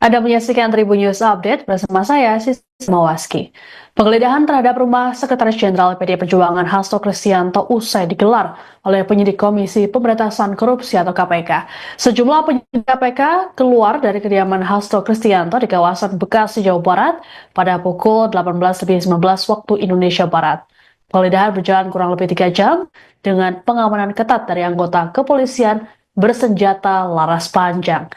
Anda menyaksikan Tribun News Update bersama saya, Sisi Mawaski. Penggeledahan terhadap rumah Sekretaris Jenderal PDI Perjuangan Hasto Kristianto usai digelar oleh penyidik Komisi Pemberantasan Korupsi atau KPK. Sejumlah penyidik KPK keluar dari kediaman Hasto Kristianto di kawasan Bekasi, Jawa Barat pada pukul 18.19 waktu Indonesia Barat. Penggeledahan berjalan kurang lebih 3 jam dengan pengamanan ketat dari anggota kepolisian bersenjata laras panjang.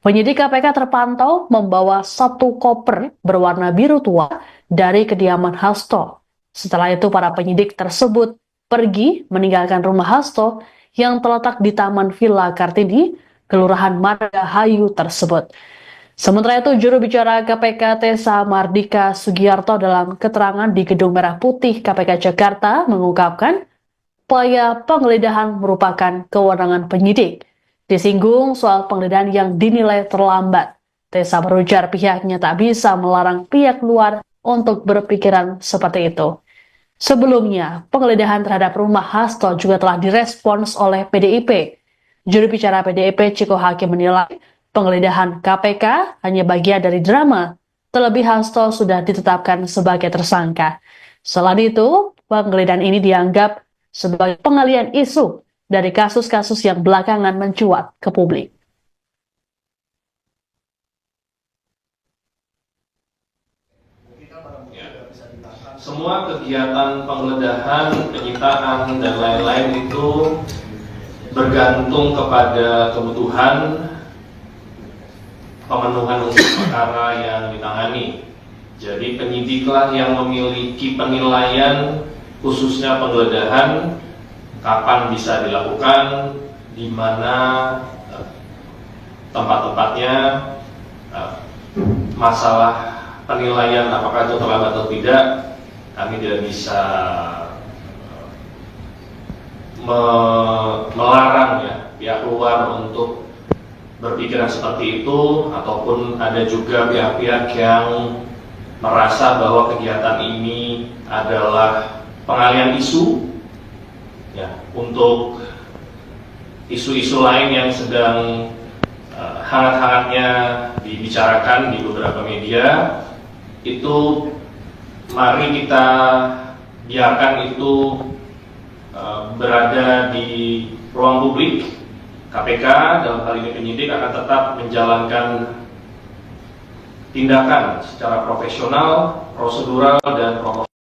Penyidik KPK terpantau membawa 1 koper berwarna biru tua dari kediaman Hasto. Setelah itu para penyidik tersebut pergi meninggalkan rumah Hasto yang terletak di Taman Villa Kartini, Kelurahan Margahayu tersebut. Sementara itu, juru bicara KPK Tessa Mardika Sugiyarto dalam keterangan di Gedung Merah Putih KPK Jakarta mengungkapkan upaya penggeledahan merupakan kewenangan penyidik. Disinggung soal penggeledahan yang dinilai terlambat. Tessa berujar pihaknya tak bisa melarang pihak luar untuk berpikiran seperti itu. Sebelumnya, penggeledahan terhadap rumah Hasto juga telah direspons oleh PDIP. Juru bicara PDIP Ciko Hakim menilai penggeledahan KPK hanya bagian dari drama, terlebih Hasto sudah ditetapkan sebagai tersangka. Selain itu, penggeledahan ini dianggap sebagai pengalihan isu dari kasus-kasus yang belakangan mencuat ke publik. Semua kegiatan penggeledahan, penyitaan, dan lain-lain itu bergantung kepada kebutuhan pemenuhan untuk perkara yang ditangani. Jadi penyidiklah yang memiliki penilaian khususnya penggeledahan, kapan bisa dilakukan, di mana tempat-tempatnya, masalah penilaian apakah itu terlambat atau tidak, kami tidak bisa melarang ya pihak luar untuk berpikiran seperti itu, ataupun ada juga pihak-pihak yang merasa bahwa kegiatan ini adalah pengalihan isu ya, untuk isu-isu lain yang sedang hangat-hangatnya dibicarakan di beberapa media. Itu mari kita biarkan itu berada di ruang publik. KPK dalam hal ini penyidik akan tetap menjalankan tindakan secara profesional, prosedural, dan proporsional.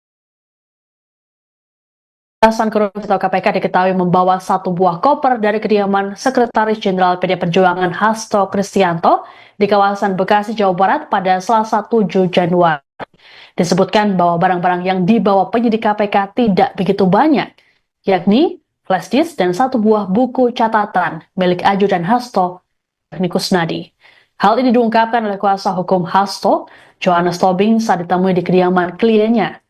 Pemberantasan Korupsi atau KPK diketahui membawa 1 buah koper dari kediaman Sekretaris Jenderal PDI Perjuangan Hasto Kristianto di kawasan Bekasi, Jawa Barat pada Selasa 7 Januari. Disebutkan bahwa barang-barang yang dibawa penyidik KPK tidak begitu banyak, yakni flash disk dan 1 buah buku catatan milik ajudan Hasto, yakni Kusnadi. Hal ini diungkapkan oleh kuasa hukum Hasto, Johannes Tobing, saat ditemui di kediaman kliennya.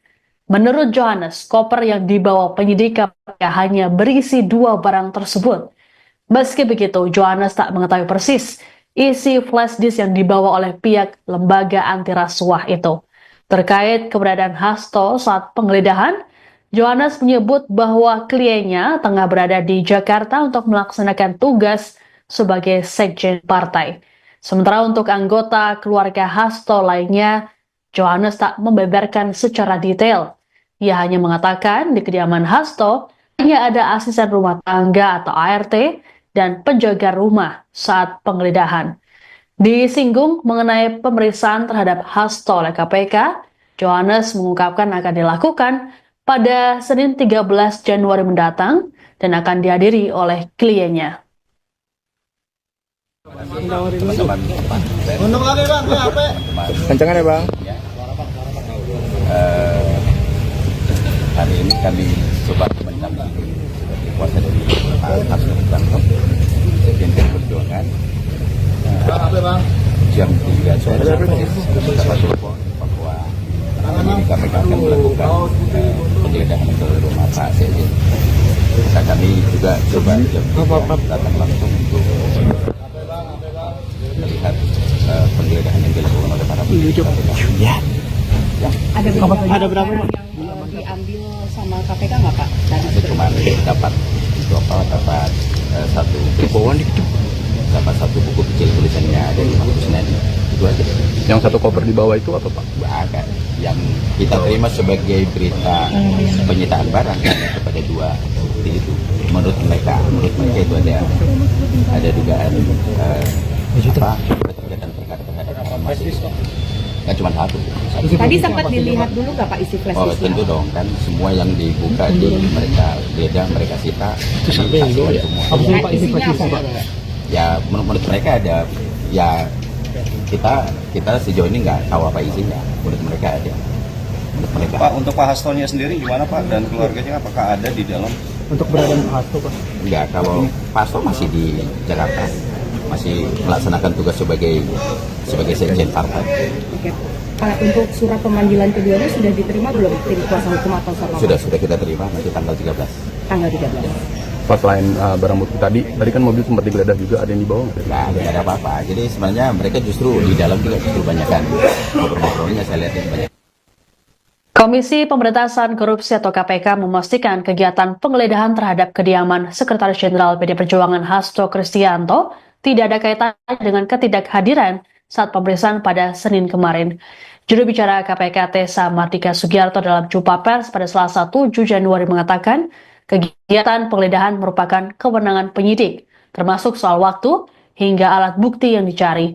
Menurut Johannes, koper yang dibawa penyidik KPK hanya berisi 2 barang tersebut. Meski begitu, Johannes tak mengetahui persis isi flash disk yang dibawa oleh pihak lembaga anti rasuah itu. Terkait keberadaan Hasto saat penggeledahan, Johannes menyebut bahwa kliennya tengah berada di Jakarta untuk melaksanakan tugas sebagai sekjen partai. Sementara untuk anggota keluarga Hasto lainnya, Johannes tak membeberkan secara detail. Ia hanya mengatakan di kediaman Hasto hanya ada asisten rumah tangga atau ART dan penjaga rumah saat penggeledahan. Disinggung mengenai pemeriksaan terhadap Hasto oleh KPK, Johannes mengungkapkan akan dilakukan pada Senin 13 Januari mendatang dan akan dihadiri oleh kliennya. Untung lagi bang, HP. Kencengan ya bang. Hari ini kami coba mendampingi sebagai kuasa dari Pak Hasto Kristianto, Sekjen Perjuangan. Jam 3 sore dapat telepon bahwa kami akan melakukan penggeledahan ke rumah Pak Sekjen. Nah, kami juga coba datang langsung untuk melihat penggeledahan yang dilakukan oleh para penyidik. Ya. Ada berapa yang diambil sama KPK nggak Pak? Kemarin dapat 1 dapat satu buku kecil tulisannya dari Mahfud Sunadi. Itu aja. Yang satu koper di bawah itu apa Pak? Ada yang kita terima sebagai berita penyitaan barang kepada dua bukti itu. Menurut mereka itu ada dugaan keterkaitan perkara terhadap masih nggak cuma satu. Tadi sempat dilihat dulu nggak Pak isi flash Oh disk? tentu dong, kan semua yang dibuka di mereka geledah, mereka sita itu sampai semua. Pak isi flash disk Pak? Ya menurut mereka ada, ya kita sejauh ini nggak tahu apa isinya. Menurut mereka ada. Menurut mereka. Pak, untuk Pak Hastonya sendiri gimana Pak, dan keluarganya apakah ada di dalam? Untuk berada Pak Hasto Pak? Enggak, kalau Pak Hasto masih di Jakarta, masih melaksanakan tugas sebagai sekjen partai. Oke. Pak, untuk surat pemanggilan keduanya sudah diterima belum tim kuasa hukum atau sama? Sudah kita terima nanti tanggal 13. Tanggal 13. Pas selain barang bukti tadi kan mobil sempat digeledah juga, ada yang dibawa nggak? Nggak ada apa-apa. Jadi sebenarnya mereka justru di dalam juga justru banyakan ngobrol-ngobrolnya, saya lihat banyak. Komisi Pemberantasan Korupsi atau KPK memastikan kegiatan penggeledahan terhadap kediaman Sekretaris Jenderal PD Perjuangan Hasto Kristianto tidak ada kaitannya dengan ketidakhadiran saat pemeriksaan pada Senin kemarin. Juru bicara KPK Tessa Mardika Sugiarto dalam jumpa pers pada Selasa 7 Januari mengatakan kegiatan penggeledahan merupakan kewenangan penyidik, termasuk soal waktu hingga alat bukti yang dicari.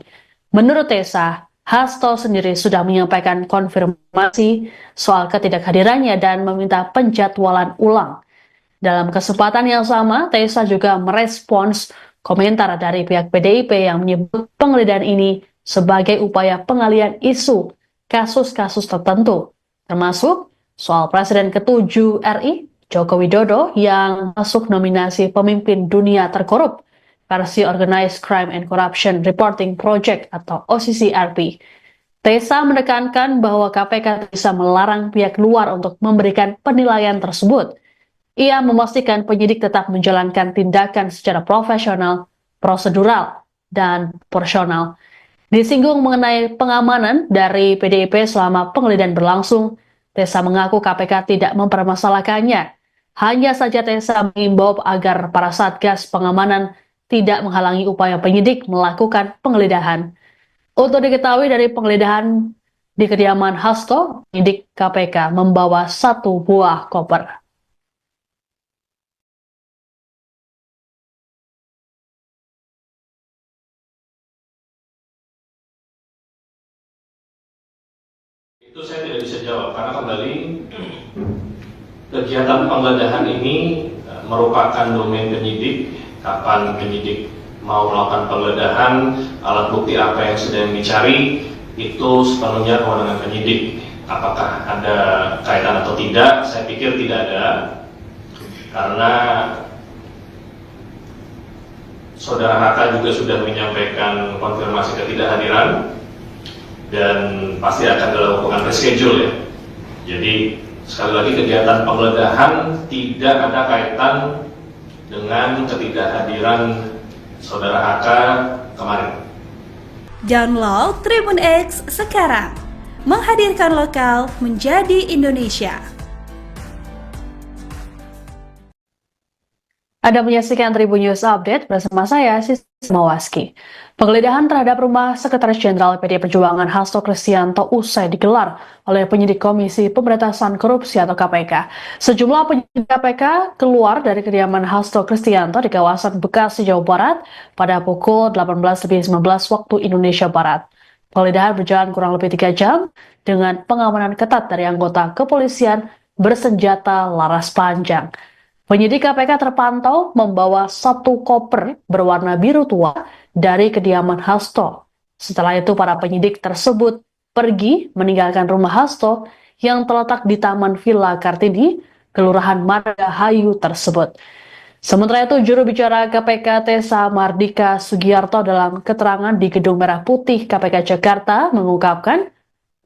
Menurut Tessa, Hasto sendiri sudah menyampaikan konfirmasi soal ketidakhadirannya dan meminta penjadwalan ulang. Dalam kesempatan yang sama, Tessa juga merespons komentar dari pihak PDIP yang menyebut penggeledahan ini sebagai upaya pengalihan isu kasus-kasus tertentu, termasuk soal Presiden ke-7 RI, Joko Widodo, yang masuk nominasi pemimpin dunia terkorup versi Organized Crime and Corruption Reporting Project atau OCCRP. Tessa menekankan bahwa KPK bisa melarang pihak luar untuk memberikan penilaian tersebut. Ia memastikan penyidik tetap menjalankan tindakan secara profesional, prosedural, dan proporsional. Disinggung mengenai pengamanan dari PDIP selama penggeledahan berlangsung, Tessa mengaku KPK tidak mempermasalahkannya. Hanya saja Tessa mengimbau agar para satgas pengamanan tidak menghalangi upaya penyidik melakukan penggeledahan. Untuk diketahui dari penggeledahan di kediaman Hasto, penyidik KPK membawa 1 buah koper. Itu saya tidak bisa jawab karena kembali kegiatan penggeledahan ini merupakan domain penyidik. Kapan penyidik mau melakukan penggeledahan, alat bukti apa yang sedang dicari, itu sepenuhnya kewenangan penyidik. Apakah ada kaitan atau tidak? Saya pikir tidak ada, karena Saudara Haka juga sudah menyampaikan konfirmasi ketidakhadiran dan pasti akan dilakukan reschedule ya. Jadi sekali lagi kegiatan penggeledahan tidak ada kaitan dengan ketidakhadiran Saudara HK kemarin. Download Tribun X sekarang, menghadirkan lokal menjadi Indonesia. Anda menyaksikan Tribun News Update bersama saya, Sisi Mawaski. Penggeledahan terhadap rumah Sekretaris Jenderal PD Perjuangan Hasto Kristianto usai digelar oleh penyidik Komisi Pemberantasan Korupsi atau KPK. Sejumlah penyidik KPK keluar dari kediaman Hasto Kristianto di kawasan Bekasi, Jawa Barat pada pukul 18.19 waktu Indonesia Barat. Penggeledahan berjalan kurang lebih 3 jam dengan pengamanan ketat dari anggota kepolisian bersenjata laras panjang. Penyidik KPK terpantau membawa 1 koper berwarna biru tua dari kediaman Hasto. Setelah itu para penyidik tersebut pergi meninggalkan rumah Hasto yang terletak di Taman Villa Kartini, Kelurahan Margahayu tersebut. Sementara itu, juru bicara KPK Tessa Mardika Sugiarto dalam keterangan di Gedung Merah Putih KPK Jakarta mengungkapkan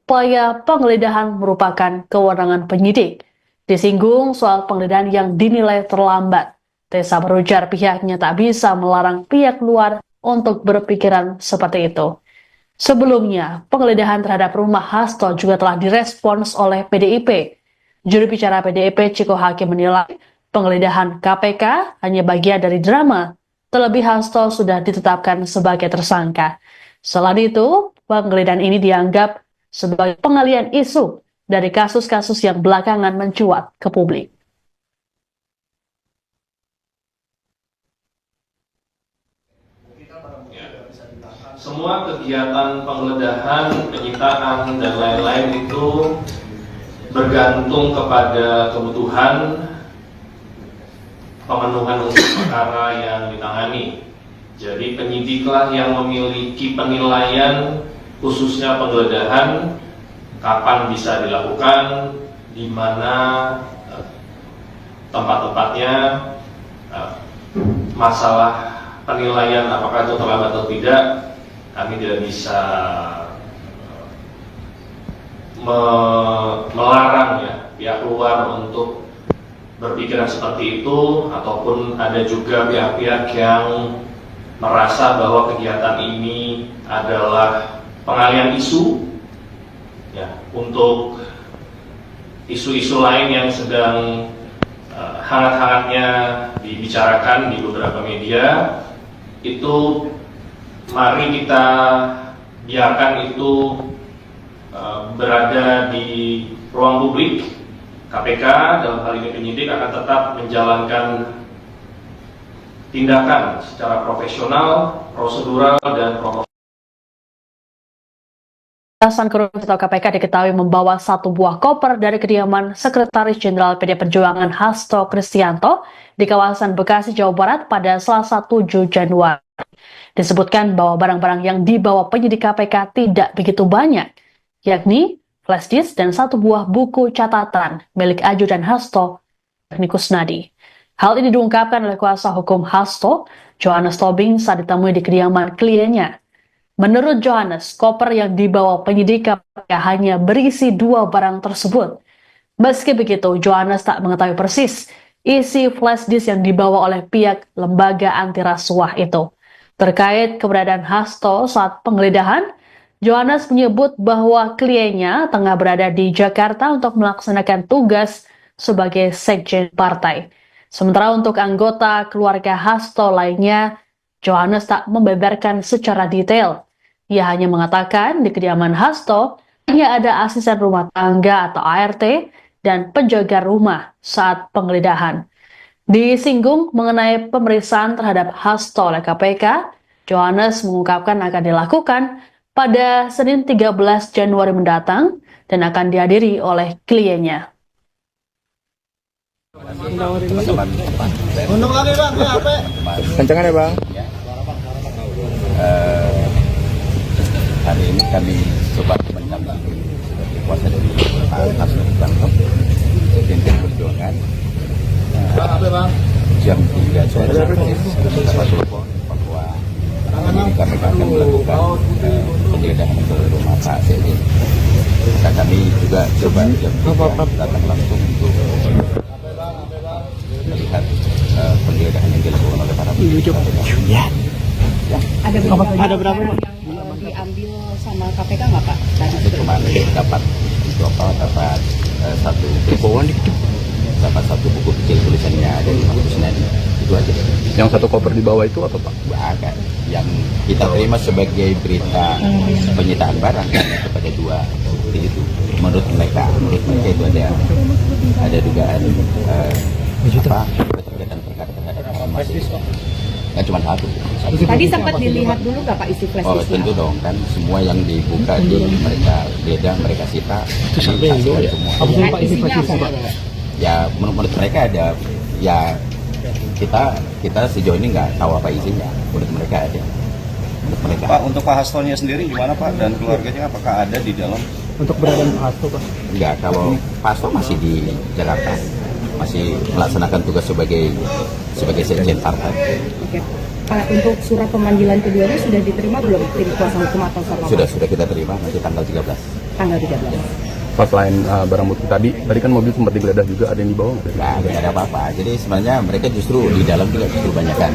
upaya penggeledahan merupakan kewenangan penyidik. Disinggung soal penggeledahan yang dinilai terlambat. Tessa berujar pihaknya tak bisa melarang pihak luar untuk berpikiran seperti itu. Sebelumnya, penggeledahan terhadap rumah Hasto juga telah direspons oleh PDIP. Juru bicara PDIP Ciko Hakim menilai penggeledahan KPK hanya bagian dari drama Terlebih Hasto sudah ditetapkan sebagai tersangka. Selain itu, penggeledahan ini dianggap sebagai pengalihan isu dari kasus-kasus yang belakangan mencuat ke publik. Semua kegiatan penggeledahan, penyitaan, dan lain-lain itu bergantung kepada kebutuhan pemenuhan untuk perkara yang ditangani. Jadi penyidiklah yang memiliki penilaian khususnya penggeledahan, kapan bisa dilakukan, di mana tempat-tempatnya, masalah penilaian apakah itu terlambat atau tidak. Kami tidak bisa melarang ya pihak luar untuk berpikiran seperti itu, ataupun ada juga pihak-pihak yang merasa bahwa kegiatan ini adalah pengalihan isu ya, untuk isu-isu lain yang sedang hangat-hangatnya dibicarakan di beberapa media. Itu mari kita biarkan itu berada di ruang publik. KPK dalam hal ini penyidik akan tetap menjalankan tindakan secara profesional, prosedural, dan proporsional. Pemberantasan Korupsi atau KPK diketahui membawa satu buah koper dari kediaman Sekretaris Jenderal PD Perjuangan Hasto Kristianto di kawasan Bekasi, Jawa Barat pada Selasa 7 Januari. Disebutkan bahwa barang-barang yang dibawa penyidik KPK tidak begitu banyak, yakni flash disk dan satu buah buku catatan milik ajudan Hasto, yakni Kusnadi. Hal ini diungkapkan oleh kuasa hukum Hasto, Johannes Tobing, saat ditemui di kediaman kliennya. Menurut Johannes, koper yang dibawa penyidik KPK hanya berisi dua barang tersebut. Meski begitu, Johannes tak mengetahui persis isi flash disk yang dibawa oleh pihak lembaga anti rasuah itu. Terkait keberadaan Hasto saat penggeledahan, Johannes menyebut bahwa kliennya tengah berada di Jakarta untuk melaksanakan tugas sebagai sekjen partai. Sementara untuk anggota keluarga Hasto lainnya, Johannes tak membeberkan secara detail. Ia hanya mengatakan di kediaman Hasto hanya ada asisten rumah tangga atau ART dan penjaga rumah saat penggeledahan. Disinggung mengenai pemeriksaan terhadap Hasto oleh KPK, Johannes mengungkapkan akan dilakukan pada Senin 13 Januari mendatang dan akan dihadiri oleh kliennya. Kencangan ya Bang. Hari ini kami coba mendampingi sebagai kuasa dari Pak Hasto Kristianto, Sekjen Perjuangan. Jam 3 sore dapat telepon bahwa kami akan melakukan penggeledahan ke rumah Pak Sekjen. Maka kami juga coba jam 3 datang langsung untuk melihat penggeledahan yang dilakukan oleh para penyidik. Ada berapa yang diambil sama KPK nggak Pak? Kemarin dapat satu buku kecil tulisannya dari Pak Kusnadi, itu aja. Yang satu koper di bawah itu apa Pak? Agak yang kita terima sebagai berita penyitaan barang kepada dua bukti itu. Menurut mereka itu ada dugaan keterkaitan perkara terhadap mahasiswa. Kan cuma satu. Tadi sempat dilihat dulu nggak Pak isi flash Oh disknya? tentu dong, kan semua yang dibuka di mereka geledah, mereka sita itu sampai semua. Ya menurut mereka ada, ya kita sejauh ini nggak tahu apa isinya. Menurut mereka ada. Menurut mereka. Pak, untuk Pak Hastonya sendiri gimana Pak dan keluarganya, apakah ada di dalam? Untuk beradaan Pak Hasto Pak? Enggak, kalau Pak Hasto masih di Jakarta, masih melaksanakan tugas sebagai sekjen partai. Oke. Pak, untuk surat pemanggilan keduanya sudah diterima belum tim kuasa hukum atau siapa? Sudah kita terima nanti tanggal 13. Tanggal 13. Pas selain barang bukti tadi kan mobil sempat digeledah juga, ada yang dibawa nggak? Nggak ada apa-apa. Jadi sebenarnya mereka justru di dalam juga justru banyakan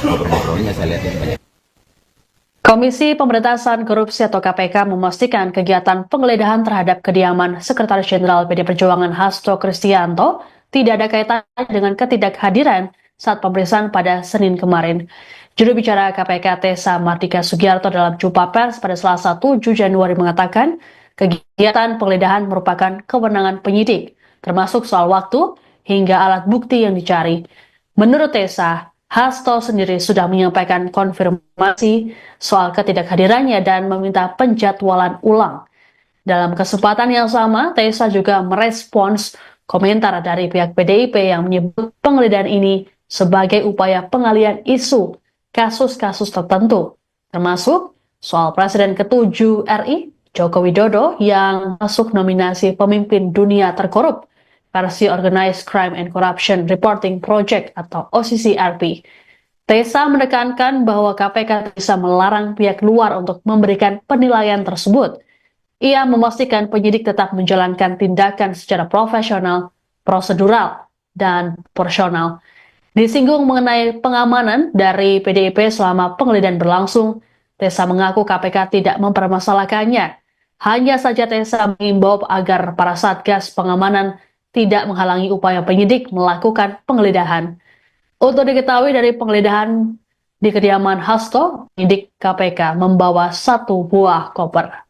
ngobrol-ngobrolnya saya lihat banyak. Komisi Pemberantasan Korupsi atau KPK memastikan kegiatan penggeledahan terhadap kediaman Sekretaris Jenderal PD Perjuangan Hasto Kristianto tidak ada kaitannya dengan ketidakhadiran saat pemeriksaan pada Senin kemarin. Juru bicara KPK Tessa Mardika Sugiarto dalam jumpa pers pada Selasa 7 Januari mengatakan kegiatan penggeledahan merupakan kewenangan penyidik, termasuk soal waktu hingga alat bukti yang dicari. Menurut Tessa, Hasto sendiri sudah menyampaikan konfirmasi soal ketidakhadirannya dan meminta penjadwalan ulang. Dalam kesempatan yang sama, Tessa juga merespons komentar dari pihak PDIP yang menyebut penggeledahan ini sebagai upaya pengalihan isu kasus-kasus tertentu, termasuk soal Presiden ke-7 RI, Joko Widodo, yang masuk nominasi pemimpin dunia terkorup versi Organized Crime and Corruption Reporting Project atau OCCRP. Tessa menekankan bahwa KPK bisa melarang pihak luar untuk memberikan penilaian tersebut. Ia memastikan penyidik tetap menjalankan tindakan secara profesional, prosedural, dan proporsional. Disinggung mengenai pengamanan dari PDIP selama penggeledahan berlangsung, Tessa mengaku KPK tidak mempermasalahkannya. Hanya saja Tessa mengimbau agar para satgas pengamanan tidak menghalangi upaya penyidik melakukan penggeledahan. Untuk diketahui dari penggeledahan di kediaman Hasto, penyidik KPK membawa 1 buah koper.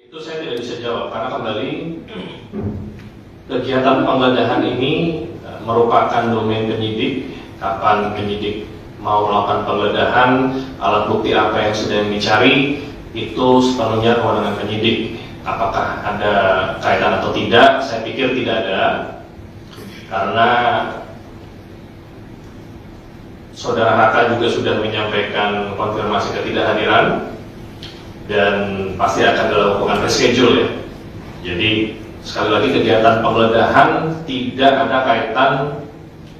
Itu saya tidak bisa jawab karena kembali kegiatan penggeledahan ini merupakan domain penyidik. Kapan penyidik mau melakukan penggeledahan, alat bukti apa yang sedang dicari, itu sepenuhnya kewenangan penyidik. Apakah ada kaitan atau tidak? Saya pikir tidak ada, karena Saudara Haka juga sudah menyampaikan konfirmasi ketidakhadiran dan pasti akan dilakukan reschedule ya. Jadi sekali lagi kegiatan penggeledahan tidak ada kaitan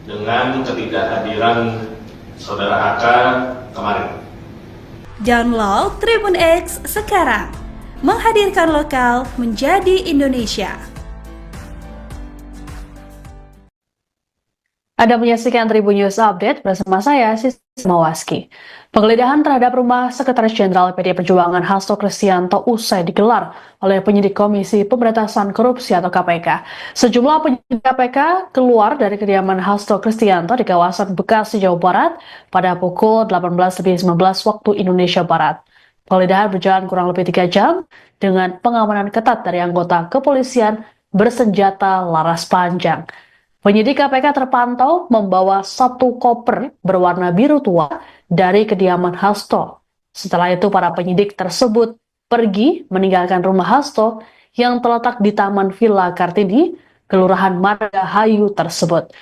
dengan ketidakhadiran Saudara HK kemarin. Download Tribun X sekarang, menghadirkan lokal menjadi Indonesia. Anda menyaksikan Tribun News Update bersama saya, Sisma Waski. Penggeledahan terhadap rumah Sekretaris Jenderal PDI Perjuangan Hasto Kristianto usai digelar oleh penyidik Komisi Pemberantasan Korupsi atau KPK. Sejumlah penyidik KPK keluar dari kediaman Hasto Kristianto di kawasan Bekasi, Jawa Barat pada pukul 18.19 waktu Indonesia Barat. Penggeledahan berjalan kurang lebih 3 jam dengan pengamanan ketat dari anggota kepolisian bersenjata laras panjang. Penyidik KPK terpantau membawa 1 koper berwarna biru tua dari kediaman Hasto. Setelah itu para penyidik tersebut pergi meninggalkan rumah Hasto yang terletak di Taman Villa Kartini, Kelurahan Margahayu tersebut.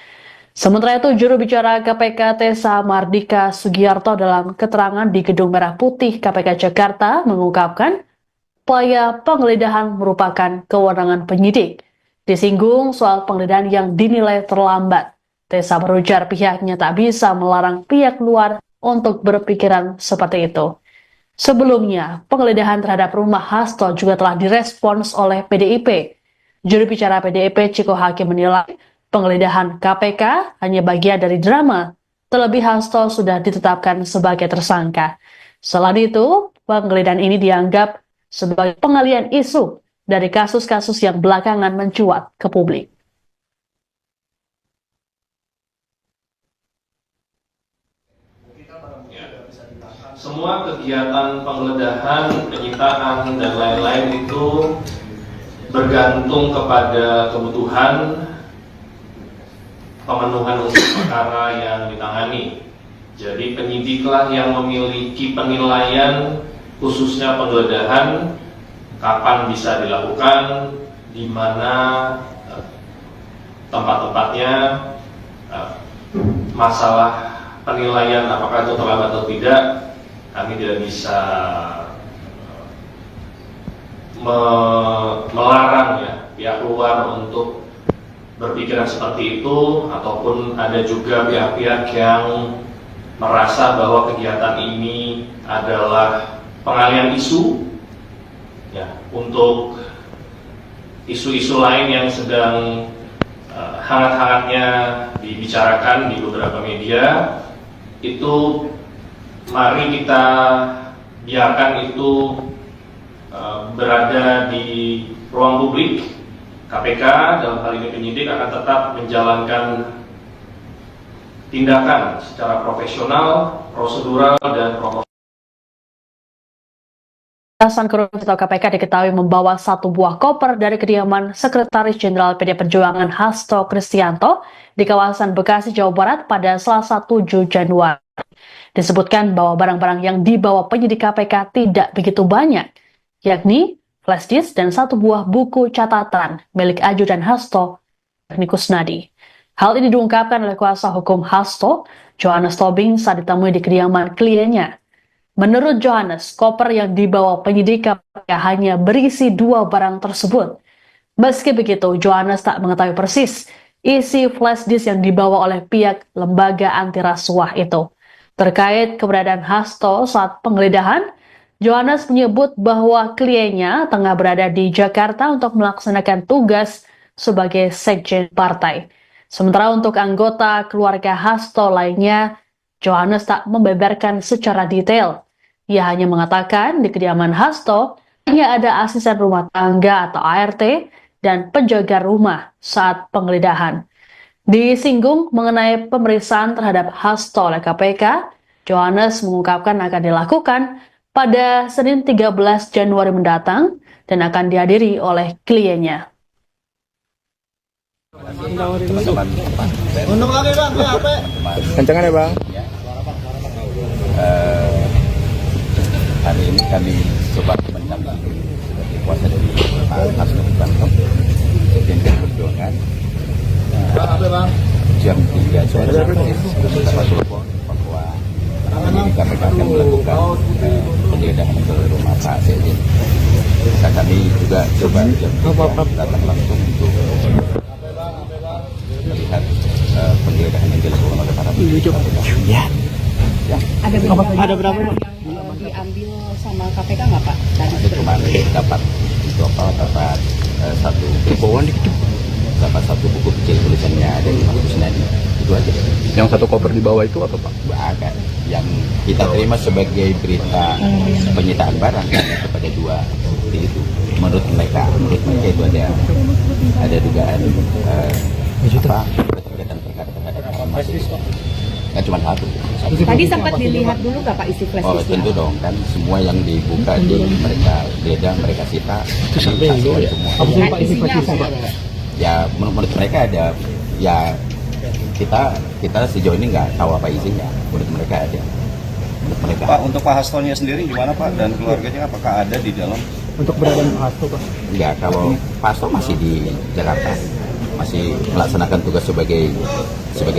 Sementara itu, juru bicara KPK Tessa Mardika Sugiarto dalam keterangan di Gedung Merah Putih KPK Jakarta mengungkapkan upaya penggeledahan merupakan kewenangan penyidik. Disinggung soal penggeledahan yang dinilai terlambat. Tessa berujar pihaknya tak bisa melarang pihak luar untuk berpikiran seperti itu. Sebelumnya, penggeledahan terhadap rumah Hasto juga telah direspons oleh PDIP. Juru bicara PDIP Ciko Hakim menilai penggeledahan KPK hanya bagian dari drama, terlebih Hasto sudah ditetapkan sebagai tersangka. Selain itu, penggeledahan ini dianggap sebagai pengalihan isu dari kasus-kasus yang belakangan mencuat ke publik. Semua kegiatan penggeledahan, penyitaan, dan lain-lain itu bergantung kepada kebutuhan pemenuhan untuk perkara yang ditangani. Jadi penyidiklah yang memiliki penilaian khususnya penggeledahan, kapan bisa dilakukan, di mana tempat-tempatnya, masalah penilaian apakah itu terlambat atau tidak, kami tidak bisa melarang ya pihak luar untuk berpikiran seperti itu, ataupun ada juga pihak-pihak yang merasa bahwa kegiatan ini adalah pengalihan isu ya, untuk isu-isu lain yang sedang hangat-hangatnya dibicarakan di beberapa media. Itu mari kita biarkan itu berada di ruang publik. KPK dalam hal ini penyidik akan tetap menjalankan tindakan secara profesional, prosedural, dan protokol. Pemberantasan Korupsi atau KPK diketahui membawa satu buah koper dari kediaman Sekretaris Jenderal PD Perjuangan Hasto Kristianto di kawasan Bekasi, Jawa Barat pada Selasa 7 Januari. Disebutkan bahwa barang-barang yang dibawa penyidik KPK tidak begitu banyak, yakni flash disk dan satu buah buku catatan milik ajudan Hasto, Yakni Kusnadi. Hal ini diungkapkan oleh kuasa hukum Hasto, Johannes Tobing, saat ditemui di kediaman kliennya. Menurut Johannes, koper yang dibawa penyidik KPK hanya berisi dua barang tersebut. Meski begitu, Johannes tak mengetahui persis isi flash disk yang dibawa oleh pihak lembaga anti rasuah itu. Terkait keberadaan Hasto saat penggeledahan, Johannes menyebut bahwa kliennya tengah berada di Jakarta untuk melaksanakan tugas sebagai sekjen partai. Sementara untuk anggota keluarga Hasto lainnya, Johannes tak membeberkan secara detail. Ia hanya mengatakan di kediaman Hasto hanya ada asisten rumah tangga atau ART dan penjaga rumah saat penggeledahan. Disinggung mengenai pemeriksaan terhadap Hasto oleh KPK, Johannes mengungkapkan akan dilakukan pada Senin 13 Januari mendatang dan akan dihadiri oleh kliennya. Kencangan ya bang. Hari ini kami coba mendampingi sebagai kuasa dari Pak Hasto Kristianto, Sekjen PD Perjuangan. Jam 3 sore bersama telepon bahwa kami akan melakukan penggeledahan ke rumah Pak Sekjen. Kami juga coba datang langsung untuk melihat penggeledahan yang dilakukan oleh para penyidik. Ya. Ada berapa yang diambil sama KPK nggak Pak? Ada cuma dapat itu apa? Dapat satu buku kecil tulisannya dari Pak Kusnadi. Itu aja. Yang satu koper di bawah itu apa pak? Ada yang kita terima sebagai berita penyitaan barang kepada dua bukti itu. Menurut mereka itu ada dugaan keterkaitan perkara terhadap mahasiswa. Kan cuma satu. Tadi sempat dilihat dulu nggak Pak isi flash Oh disknya? tentu dong, kan semua yang dibuka di mereka geledah, mereka sita semua. Nah, isinya apa? Ya menurut mereka ada, ya kita sejauh ini nggak tahu apa isinya. Menurut mereka ada. Menurut mereka. Pak, untuk Pak Hastonya sendiri gimana Pak dan keluarganya apakah ada di dalam? Untuk beradaan Pak Hasto pak? Enggak, kalau Pak Hasto masih di Jakarta, masih melaksanakan tugas sebagai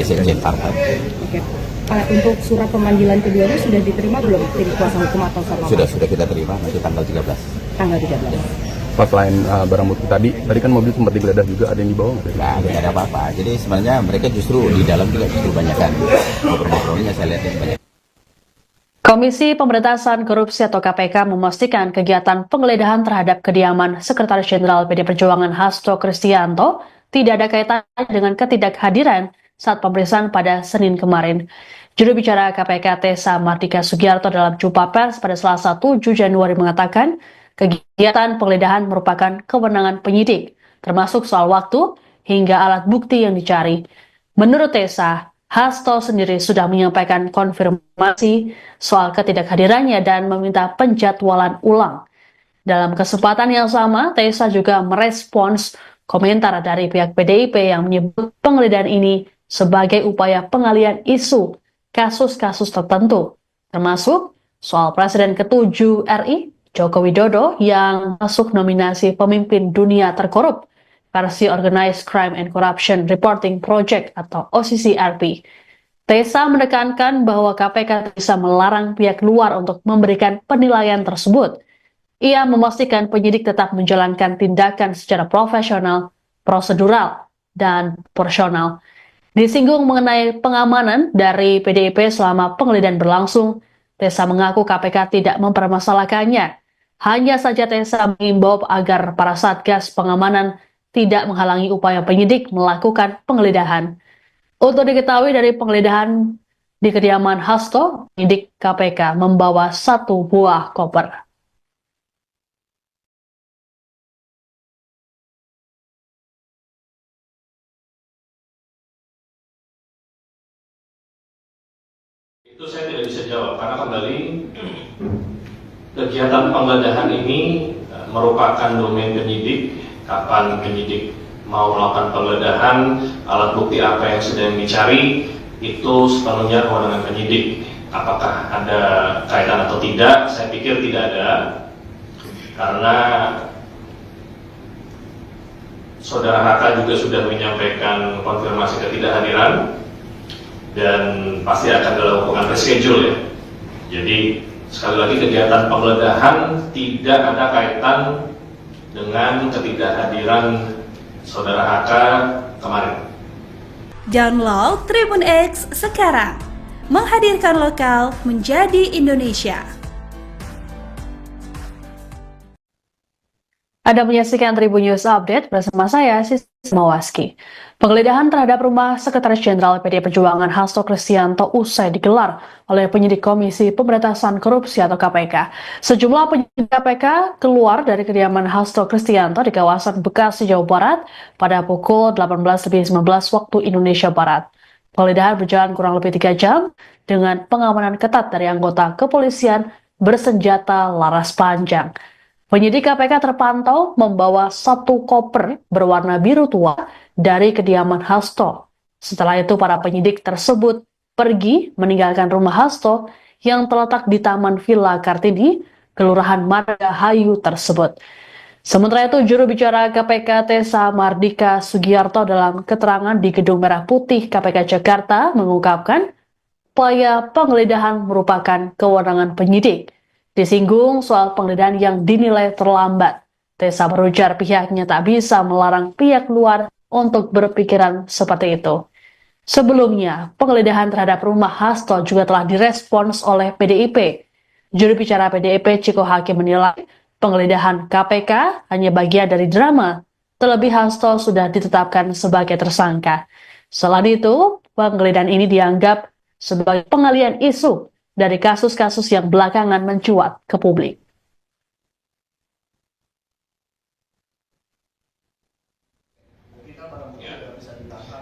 sekjen partai. Oke. Pak, untuk surat pemanggilan keduanya sudah diterima belum tim kuasa hukum atau sama? Sudah kita terima nanti tanggal 13. Tanggal 13. Pas selain barang bukti tadi kan mobil sempat digeledah juga, ada yang dibawa nggak? Nggak ada apa-apa. Jadi sebenarnya mereka justru di dalam juga justru banyakan ngobrol-ngobrolnya saya lihat banyak. Komisi Pemberantasan Korupsi atau KPK memastikan kegiatan penggeledahan terhadap kediaman Sekretaris Jenderal PD Perjuangan Hasto Kristianto tidak ada kaitannya dengan ketidakhadiran saat pemeriksaan pada Senin kemarin. Juru bicara KPK Tessa Mardika Sugiarto dalam jumpa pers pada Selasa 7 Januari mengatakan kegiatan penggeledahan merupakan kewenangan penyidik, termasuk soal waktu hingga alat bukti yang dicari. Menurut Tessa, Hasto sendiri sudah menyampaikan konfirmasi soal ketidakhadirannya dan meminta penjadwalan ulang. Dalam kesempatan yang sama, Tessa juga merespons komentar dari pihak PDIP yang menyebut penggeledahan ini sebagai upaya pengalihan isu kasus-kasus tertentu, termasuk soal Presiden ke-7 RI, Joko Widodo, yang masuk nominasi pemimpin dunia terkorup versi Organized Crime and Corruption Reporting Project atau OCCRP. Tessa menekankan bahwa KPK bisa melarang pihak luar untuk memberikan penilaian tersebut. Ia memastikan penyidik tetap menjalankan tindakan secara profesional, prosedural, dan proporsional. Disinggung mengenai pengamanan dari PDIP selama penggeledahan berlangsung, Tessa mengaku KPK tidak mempermasalahkannya. Hanya saja Tessa mengimbau agar para satgas pengamanan tidak menghalangi upaya penyidik melakukan penggeledahan. Untuk diketahui dari penggeledahan Di kediaman Hasto, penyidik KPK membawa 1 buah koper. Itu saya tidak bisa jawab karena kembali kegiatan penggeledahan ini merupakan domain penyidik. Kapan penyidik mau melakukan penggeledahan, alat bukti apa yang sedang dicari, itu sepenuhnya kewenangan penyidik. Apakah ada kaitan atau tidak? Saya pikir tidak ada, karena Saudara HK juga sudah menyampaikan konfirmasi ketidakhadiran dan pasti akan dilakukan reschedule ya. Jadi sekali lagi kegiatan penggeledahan tidak ada kaitan dengan ketidakhadiran Saudara HK kemarin. Download Tribun X sekarang, menghadirkan lokal menjadi Indonesia. Anda menyaksikan Tribun News Update bersama saya, Sisma Waski. Penggeledahan terhadap rumah Sekretaris Jenderal PDI Perjuangan Hasto Kristianto usai digelar oleh penyidik Komisi Pemberantasan Korupsi atau KPK. Sejumlah penyidik KPK keluar dari kediaman Hasto Kristianto di kawasan Bekasi, Jawa Barat pada pukul 18.19 waktu Indonesia Barat. Penggeledahan berjalan kurang lebih 3 jam dengan pengamanan ketat dari anggota kepolisian bersenjata laras panjang. Penyidik KPK terpantau membawa 1 koper berwarna biru tua dari kediaman Hasto. Setelah itu para penyidik tersebut pergi meninggalkan rumah Hasto yang terletak di Taman Villa Kartini, Kelurahan Margahayu tersebut. Sementara itu, juru bicara KPK Tessa Mardika Sugiyarto dalam keterangan di Gedung Merah Putih KPK Jakarta mengungkapkan upaya penggeledahan merupakan kewenangan penyidik. Disinggung soal penggeledahan yang dinilai terlambat. Tessa berujar pihaknya tak bisa melarang pihak luar untuk berpikiran seperti itu. Sebelumnya, penggeledahan terhadap rumah Hasto juga telah direspons oleh PDIP. Juru bicara PDIP Ciko Hakim menilai penggeledahan KPK hanya bagian dari drama. Terlebih Hasto sudah ditetapkan sebagai tersangka. Selain itu, penggeledahan ini dianggap sebagai pengalian isu dari kasus-kasus yang belakangan mencuat ke publik.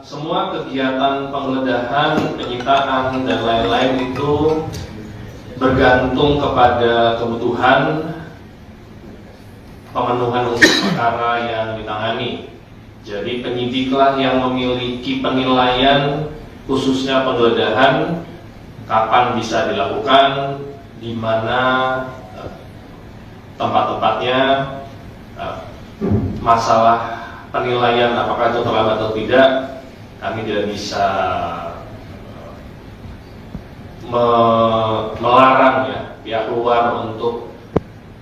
Semua kegiatan penggeledahan, penyitaan, dan lain-lain itu bergantung kepada kebutuhan pemenuhan unsur perkara yang ditangani. Jadi penyidiklah yang memiliki penilaian khususnya penggeledahan, kapan bisa dilakukan, di mana tempat-tempatnya, masalah penilaian apakah itu terlambat atau tidak, kami tidak bisa melarang ya pihak luar untuk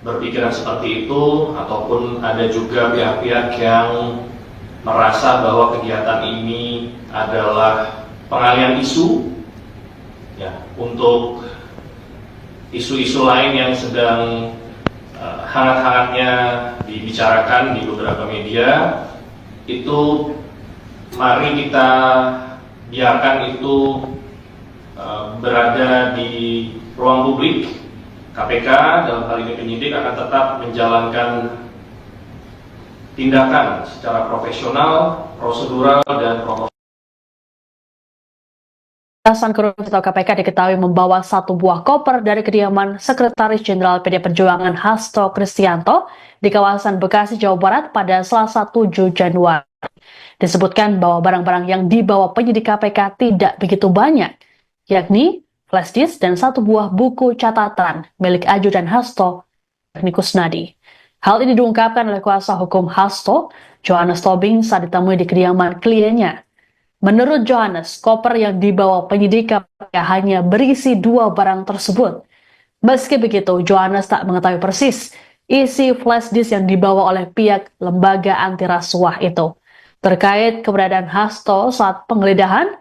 berpikiran seperti itu, ataupun ada juga pihak-pihak yang merasa bahwa kegiatan ini adalah pengalian isu ya, untuk isu-isu lain yang sedang hangat-hangatnya dibicarakan di beberapa media. Itu mari kita biarkan itu berada di ruang publik. KPK dalam hal ini penyidik akan tetap menjalankan tindakan secara profesional, prosedural, dan protokol. Pemberantasan Korupsi atau KPK diketahui membawa 1 buah koper dari kediaman Sekretaris Jenderal PDI Perjuangan Hasto Kristianto di kawasan Bekasi, Jawa Barat pada Selasa 7 Januari. Disebutkan bahwa barang-barang yang dibawa penyidik KPK tidak begitu banyak, yakni flash disk dan 1 buah buku catatan milik ajudan Hasto, yakni Kusnadi. Hal ini diungkapkan oleh kuasa hukum Hasto, Johannes Tobing, saat ditemui di kediaman kliennya. Menurut Johannes, koper yang dibawa penyidik KPK hanya berisi 2 barang tersebut. Meski begitu, Johannes tak mengetahui persis isi flash disk yang dibawa oleh pihak lembaga anti rasuah itu. Terkait keberadaan Hasto saat penggeledahan,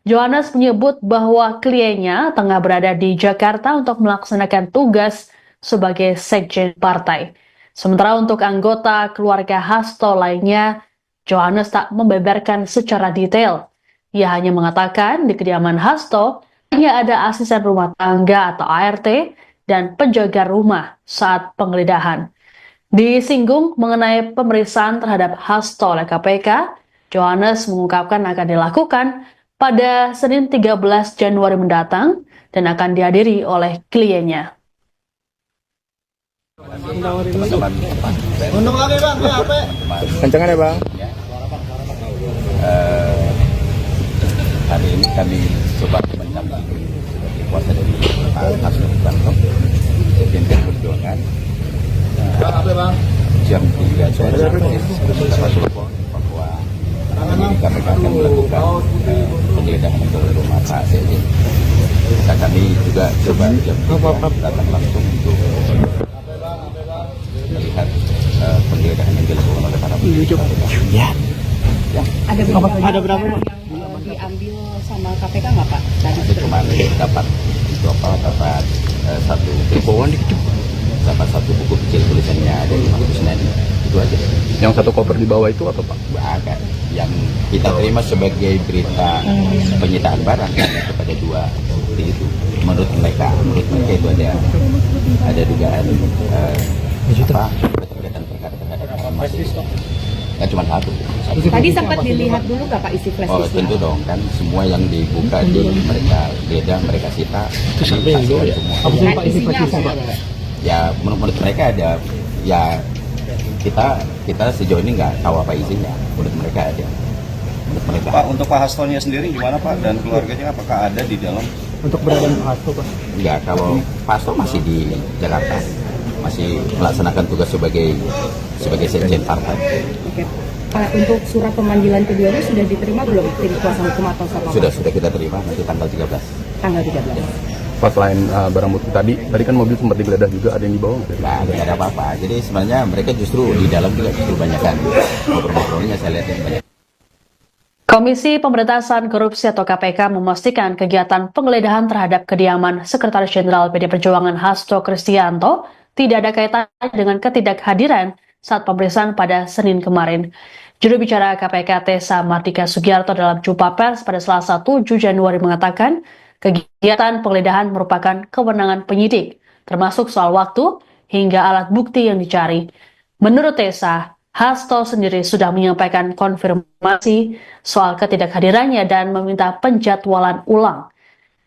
Johannes menyebut bahwa kliennya tengah berada di Jakarta untuk melaksanakan tugas sebagai sekjen partai. Sementara untuk anggota keluarga Hasto lainnya, Johannes tak membeberkan secara detail. Ia hanya mengatakan di kediaman Hasto Hanya ada asisten rumah tangga atau ART dan penjaga rumah saat penggeledahan. Disinggung mengenai pemeriksaan terhadap Hasto oleh KPK, Johannes mengungkapkan akan dilakukan pada Senin 13 Januari mendatang dan akan dihadiri oleh kliennya. Teman-teman Kencengan ya bang. hari ini kami coba mendampingi sebagai kuasa dari Pak Hasto Kristianto, Sekjen Perjuangan. Jam 3 sore dapat telepon bahwa kami akan melakukan penggeledahan ke rumah Pak Sekjen. Maka kami juga coba jam 3 datang langsung untuk melihat penggeledahan yang dilakukan oleh para penyidik. Ya. Ada berapa yang diambil sama KPK nggak Pak? Ada cuma dapat satu dapat satu buku kecil tulisannya ada 500 nen, itu aja. Yang satu koper di bawah itu apa pak? Agak yang kita terima sebagai berita penyitaan barang kepada dua bukti itu. Menurut mereka itu ada dugaan keterkaitan perkara terhadap mahasiswa. Kan cuma satu. Tadi sempat dilihat dulu nggak Pak isi flash disk? Tentu dong, kan semua yang dibuka di mereka beda, mereka sita. Itu sampai yang dua ya? Nah, isinya apa? Ya menurut mereka ada, ya kita sejauh ini nggak tahu apa isinya. Menurut mereka ada. Menurut mereka. Pak, untuk Pak Hastonya sendiri gimana Pak dan keluarganya apakah ada di dalam? Untuk berada Pak Hasto pak? Enggak, kalau Pak Hasto masih di Jakarta, masih melaksanakan tugas sebagai sekjen partai. Oke. Pak, untuk surat pemanggilan keduanya sudah diterima belum tim kuasa hukum atau siapa? Sudah kita terima nanti tanggal 13. Tanggal 13. Pak, selain barang bukti tadi kan mobil sempat digeledah juga, ada yang dibawa nggak? Nggak ada apa-apa. Jadi sebenarnya mereka justru di dalam juga justru banyak kan ngobrol-ngobrolnya saya lihat yang banyak. Komisi Pemberantasan Korupsi atau KPK memastikan kegiatan penggeledahan terhadap kediaman Sekretaris Jenderal PD Perjuangan Hasto Kristianto tidak ada kaitannya dengan ketidakhadiran saat pemeriksaan pada Senin kemarin. Juru bicara KPK Tessa Mardika Sugiarto dalam jumpa pers pada Selasa 7 Januari mengatakan kegiatan penggeledahan merupakan kewenangan penyidik, termasuk soal waktu hingga alat bukti yang dicari. Menurut Tessa, Hasto sendiri sudah menyampaikan konfirmasi soal ketidakhadirannya dan meminta penjadwalan ulang.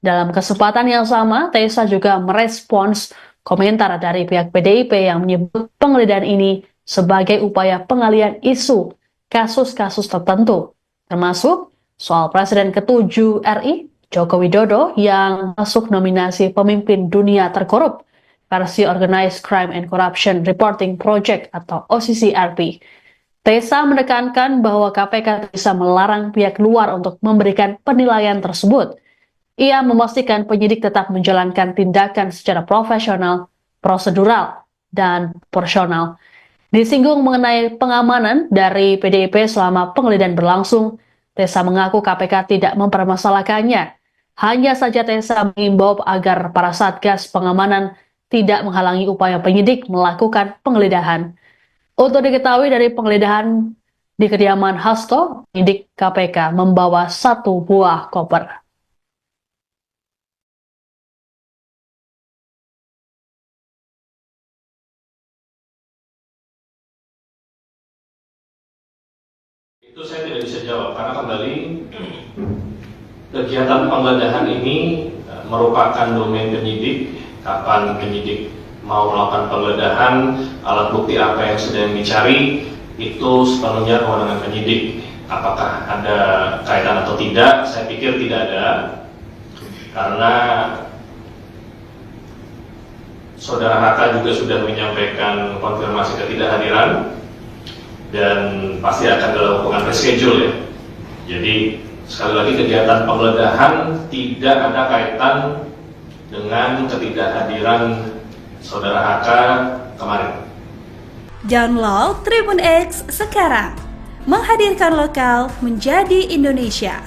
Dalam kesempatan yang sama, Tessa juga merespons komentar dari pihak PDIP yang menyebut penggeledahan ini sebagai upaya pengalihan isu kasus-kasus tertentu, termasuk soal Presiden ke-7 RI, Joko Widodo, yang masuk nominasi pemimpin dunia terkorup versi Organized Crime and Corruption Reporting Project atau OCCRP. Tessa menekankan bahwa KPK bisa melarang pihak luar untuk memberikan penilaian tersebut. Ia memastikan penyidik tetap menjalankan tindakan secara profesional, prosedural, dan proporsional. Disinggung mengenai pengamanan dari PDIP selama penggeledahan berlangsung, Tessa mengaku KPK tidak mempermasalahkannya. Hanya saja Tessa mengimbau agar para satgas pengamanan tidak menghalangi upaya penyidik melakukan penggeledahan. Untuk diketahui dari penggeledahan di kediaman Hasto, penyidik KPK membawa 1 buah koper. Itu saya tidak bisa jawab karena kembali kegiatan penggeledahan ini merupakan domain penyidik. Kapan penyidik mau melakukan penggeledahan, alat bukti apa yang sedang dicari, itu sepenuhnya kewenangan penyidik. Apakah ada kaitan atau tidak? Saya pikir tidak ada, karena Saudara Haka juga sudah menyampaikan konfirmasi ketidakhadiran dan pasti akan dilakukan reschedule ya. Jadi sekali lagi kegiatan penggeledahan tidak ada kaitan dengan ketidakhadiran Saudara HK kemarin. Download Tribun X sekarang, menghadirkan lokal menjadi Indonesia.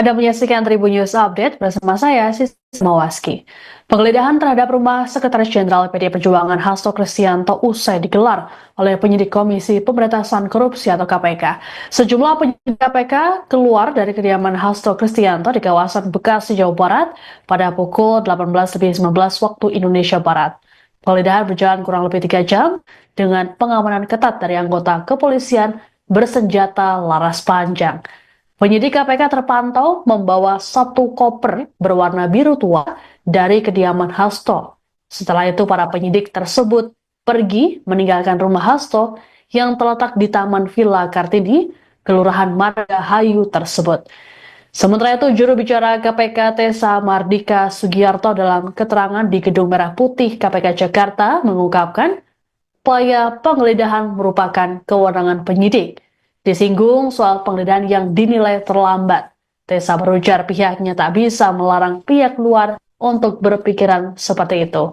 Anda menyaksikan Tribun News Update bersama saya, Sisi Mawaski. Penggeledahan terhadap rumah Sekretaris Jenderal PDI Perjuangan Hasto Kristianto usai digelar oleh penyidik Komisi Pemberantasan Korupsi atau KPK. Sejumlah penyidik KPK keluar dari kediaman Hasto Kristianto di kawasan Bekasi, Jawa Barat pada pukul 18.19 waktu Indonesia Barat. Penggeledahan berjalan kurang lebih 3 jam dengan pengamanan ketat dari anggota kepolisian bersenjata laras panjang. Penyidik KPK terpantau membawa 1 koper berwarna biru tua dari kediaman Hasto. Setelah itu para penyidik tersebut pergi meninggalkan rumah Hasto yang terletak di Taman Villa Kartini, Kelurahan Margahayu tersebut. Sementara itu, juru bicara KPK Tessa Mardika Sugiyarto dalam keterangan di Gedung Merah Putih KPK Jakarta mengungkapkan upaya penggeledahan merupakan kewenangan penyidik. Disinggung soal penggeledahan yang dinilai terlambat, Tessa berujar pihaknya tak bisa melarang pihak luar untuk berpikiran seperti itu.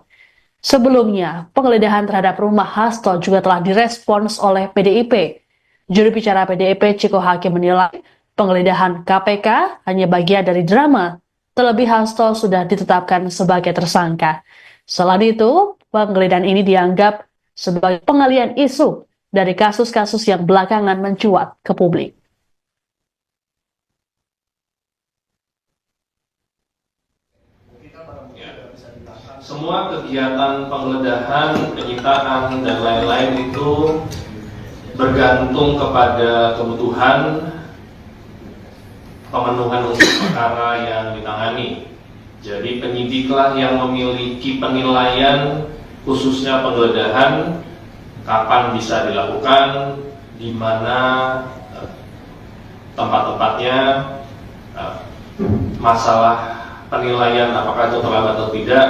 Sebelumnya, penggeledahan terhadap rumah Hasto juga telah direspons oleh PDIP. Juru bicara PDIP Ciko Hakim menilai penggeledahan KPK hanya bagian dari drama, terlebih Hasto sudah ditetapkan sebagai tersangka. Selain itu, penggeledahan ini dianggap sebagai pengalian isu dari kasus-kasus yang belakangan mencuat ke publik. Semua kegiatan penggeledahan, penyitaan, dan lain-lain itu bergantung kepada kebutuhan pemenuhan unsur perkara yang ditangani. Jadi penyidiklah yang memiliki penilaian khususnya penggeledahan, kapan bisa dilakukan, di mana tempat-tempatnya, masalah penilaian apakah itu terlambat atau tidak,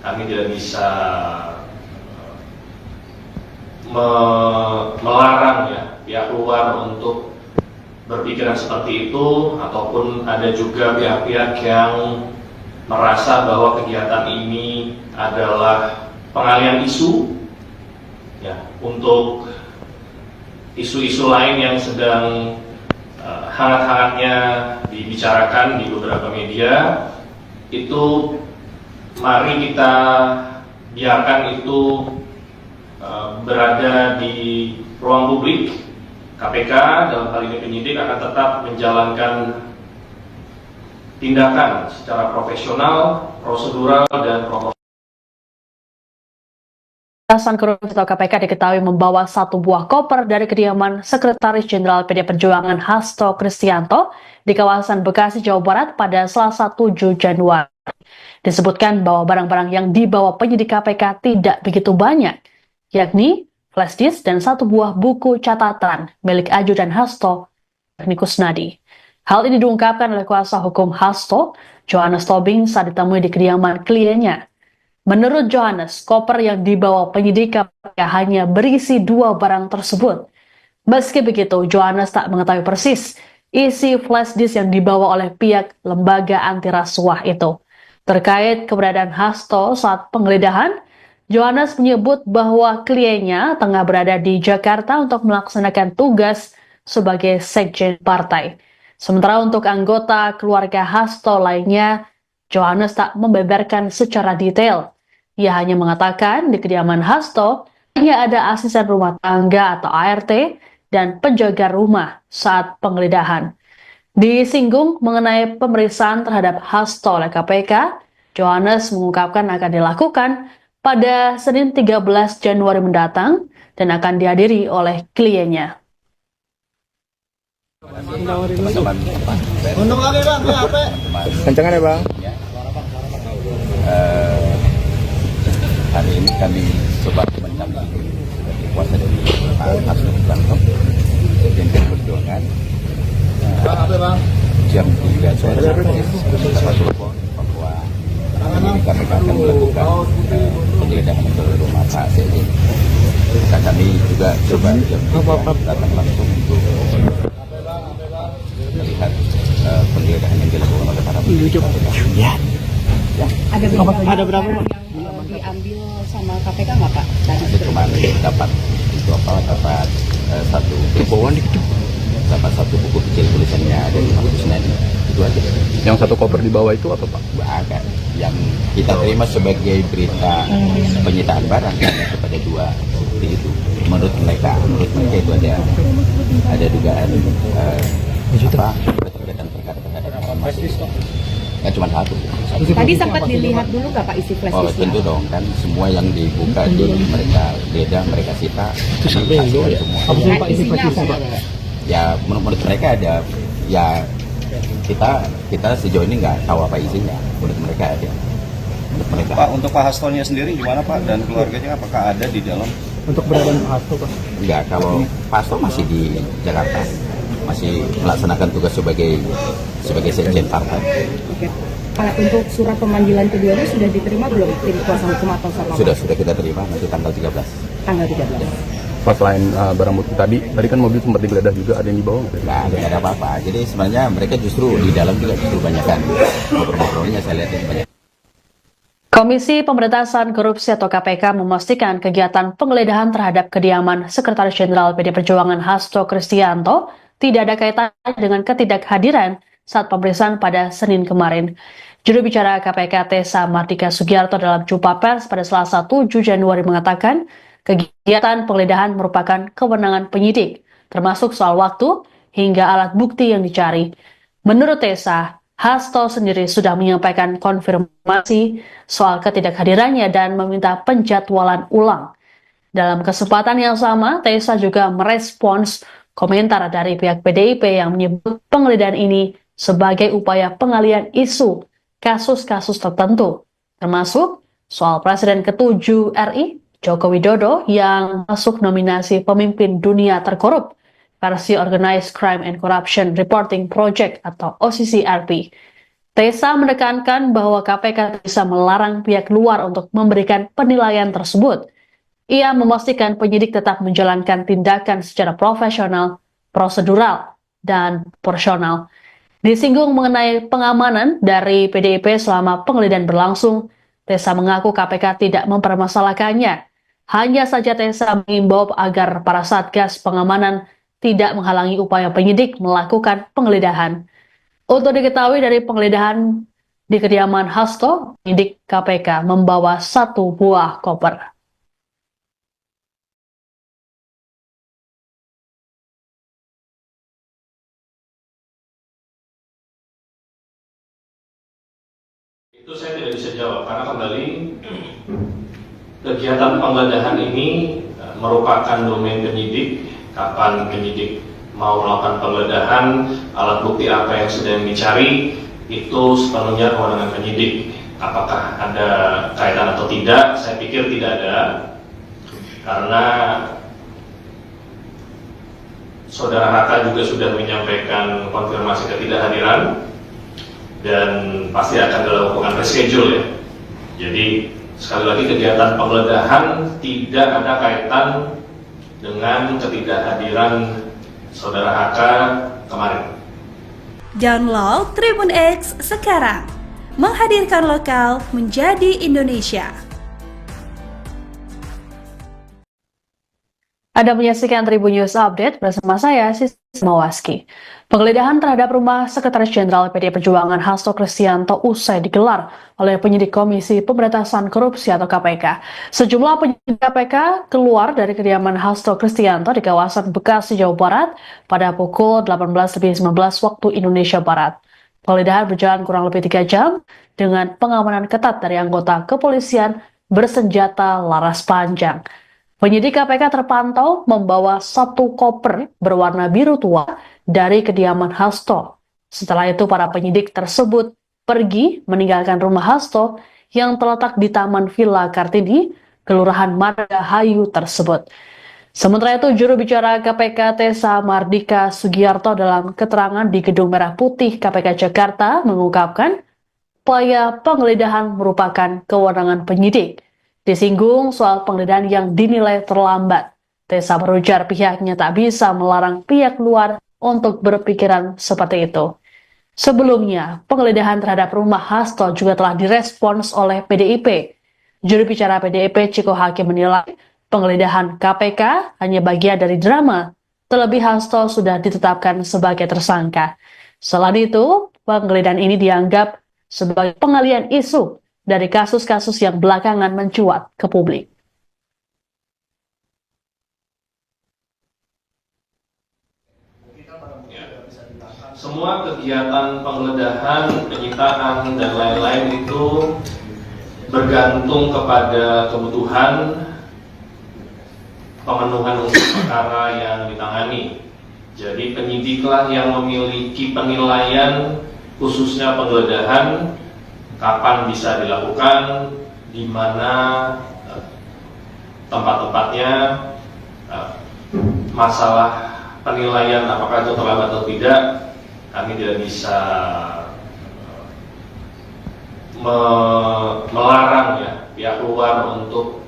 kami tidak bisa melarang ya pihak luar untuk berpikiran seperti itu, ataupun ada juga pihak-pihak yang merasa bahwa kegiatan ini adalah pengalian isu ya, untuk isu-isu lain yang sedang hangat-hangatnya dibicarakan di beberapa media. Itu mari kita biarkan itu berada di ruang publik. KPK dalam hal ini penyidik akan tetap menjalankan tindakan secara profesional, prosedural, dan proporsional. Pemberantasan Korupsi atau KPK diketahui membawa 1 buah koper dari kediaman Sekretaris Jenderal PDI Perjuangan Hasto Kristianto di kawasan Bekasi, Jawa Barat pada Selasa 7 Januari. Disebutkan bahwa barang-barang yang dibawa penyidik KPK tidak begitu banyak, yakni flash disk dan 1 buah buku catatan milik ajudan Hasto, yakni Kusnadi. Hal ini diungkapkan oleh kuasa hukum Hasto, Johannes Tobing, saat ditemui di kediaman kliennya. Menurut Johannes, koper yang dibawa penyidik KPK hanya berisi 2 barang tersebut. Meski begitu, Johannes tak mengetahui persis isi flash disk yang dibawa oleh pihak lembaga anti rasuah itu. Terkait keberadaan Hasto saat penggeledahan, Johannes menyebut bahwa kliennya tengah berada di Jakarta untuk melaksanakan tugas sebagai sekjen partai. Sementara untuk anggota keluarga Hasto lainnya, Johannes tak membeberkan secara detail. Ia hanya mengatakan di kediaman Hasto hanya ada asisten rumah tangga atau ART dan penjaga rumah saat penggeledahan. Disinggung mengenai pemeriksaan terhadap Hasto oleh KPK, Johannes mengungkapkan akan dilakukan pada Senin 13 Januari mendatang dan akan dihadiri oleh kliennya. Untung lagi bang, Kencengan ya bang. Hari ini kami coba mendampingi sebagai kuasa dari Pak Hasto Kristianto, Sekjen PDI Perjuangan. Jam 3 sore dapat telepon bahwa kami akan melakukan penggeledahan ke rumah Pak Sekjen. Kami juga coba datang langsung untuk melihat penggeledahan yang dilakukan oleh para penyidik. Ya. Ada berapa yang diambil sama KPK nggak Pak? Tadi kemarin dapat dapat satu buku kecil tulisannya dari Pak Kusnadi. Itu aja. Yang satu koper di bawah itu apa Pak? Ada yang kita terima sebagai berita penyitaan barang hanya kepada 2 bukti itu. Menurut mereka itu ada dugaan keterkaitan perkara terhadap informasi. Ya cuma 1. Tadi sempat dilihat dulu nggak Pak isi flash Oh disk? tentu dong, kan semua yang dibuka di mereka geledah, mereka sita semua. Nah, isinya apa? Ya menurut mereka ada, ya kita sejauh ini nggak tahu apa isinya. Menurut mereka ada. Menurut mereka. Pak, untuk Pak Hastonya sendiri gimana Pak dan keluarganya apakah ada di dalam? Untuk keberadaan Pak Hasto Pak? Enggak, kalau Pak Hasto masih di Jakarta, masih melaksanakan tugas sebagai sekjen partai. Oke. Pak, untuk surat pemanggilan keduanya sudah diterima belum tim kuasa hukum atau sama? Sudah kita terima nanti tanggal 13. Tanggal 13. Pas selain barang bukti tadi kan mobil sempat digeledah juga, ada yang dibawa nggak? Nggak ada apa-apa. Jadi sebenarnya mereka justru di dalam juga justru banyak kan ngobrol-ngobrolnya, saya lihat banyak. Komisi Pemberantasan Korupsi atau KPK memastikan kegiatan penggeledahan terhadap kediaman Sekretaris Jenderal PD Perjuangan Hasto Kristianto tidak ada kaitannya dengan ketidakhadiran saat pemeriksaan pada Senin kemarin. Juru bicara KPK Tessa Mardika Sugiarto dalam jumpa pers pada Selasa 7 Januari mengatakan kegiatan penggeledahan merupakan kewenangan penyidik, termasuk soal waktu hingga alat bukti yang dicari. Menurut Tessa, Hasto sendiri sudah menyampaikan konfirmasi soal ketidakhadirannya dan meminta penjadwalan ulang. Dalam kesempatan yang sama, Tessa juga merespons komentar dari pihak PDIP yang menyebut penggeledahan ini sebagai upaya pengalihan isu kasus-kasus tertentu, termasuk soal Presiden ke-7 RI, Joko Widodo, yang masuk nominasi pemimpin dunia terkorup versi Organized Crime and Corruption Reporting Project atau OCCRP. Tessa menekankan bahwa KPK bisa melarang pihak luar untuk memberikan penilaian tersebut. Ia memastikan penyidik tetap menjalankan tindakan secara profesional, prosedural, dan proporsional. Disinggung mengenai pengamanan dari PDIP selama penggeledahan berlangsung, Tessa mengaku KPK tidak mempermasalahkannya. Hanya saja Tessa mengimbau agar para satgas pengamanan tidak menghalangi upaya penyidik melakukan penggeledahan. Untuk diketahui dari penggeledahan di kediaman Hasto, penyidik KPK membawa 1 buah koper. Itu saya tidak bisa jawab karena kembali kegiatan penggeledahan ini merupakan domain penyidik. Kapan penyidik mau melakukan penggeledahan, alat bukti apa yang sedang dicari, itu sepenuhnya kewenangan penyidik. Apakah ada kaitan atau tidak? Saya pikir tidak ada, karena Saudara Raka juga sudah menyampaikan konfirmasi ketidakhadiran dan pasti akan dilakukan reschedule ya. Jadi sekali lagi kegiatan penggeledahan tidak ada kaitan dengan ketidakhadiran Saudara HK kemarin. Download Tribun X sekarang, menghadirkan lokal menjadi Indonesia. Anda menyaksikan Tribun News Update bersama saya, Sisi Mawaski. Penggeledahan terhadap rumah Sekretaris Jenderal PD Perjuangan Hasto Kristianto usai digelar oleh penyidik Komisi Pemberantasan Korupsi atau KPK. Sejumlah penyidik KPK keluar dari kediaman Hasto Kristianto di kawasan Bekasi, Jawa Barat pada pukul 18.19 waktu Indonesia Barat. Penggeledahan berjalan kurang lebih 3 jam dengan pengamanan ketat dari anggota kepolisian bersenjata laras panjang. Penyidik KPK terpantau membawa 1 koper berwarna biru tua dari kediaman Hasto. Setelah itu para penyidik tersebut pergi meninggalkan rumah Hasto yang terletak di Taman Villa Kartini, Kelurahan Margahayu tersebut. Sementara itu, juru bicara KPK Tessa Mardika Sugiarto dalam keterangan di Gedung Merah Putih KPK Jakarta mengungkapkan upaya penggeledahan merupakan kewenangan penyidik. Disinggung soal penggeledahan yang dinilai terlambat, Tessa berujar pihaknya tak bisa melarang pihak luar untuk berpikiran seperti itu. Sebelumnya, penggeledahan terhadap rumah Hasto juga telah direspons oleh PDIP. Juru bicara PDIP Ciko Hakim menilai penggeledahan KPK hanya bagian dari drama, terlebih Hasto sudah ditetapkan sebagai tersangka. Selain itu, penggeledahan ini dianggap sebagai pengalihan isu dari kasus-kasus yang belakangan mencuat ke publik. Semua kegiatan penggeledahan, penyitaan, dan lain-lain itu bergantung kepada kebutuhan pemenuhan unsur perkara yang ditangani. Jadi penyidiklah yang memiliki penilaian khususnya penggeledahan, kapan bisa dilakukan, di mana tempat-tempatnya, masalah penilaian apakah itu terlambat atau tidak, kami tidak bisa melarang ya pihak luar untuk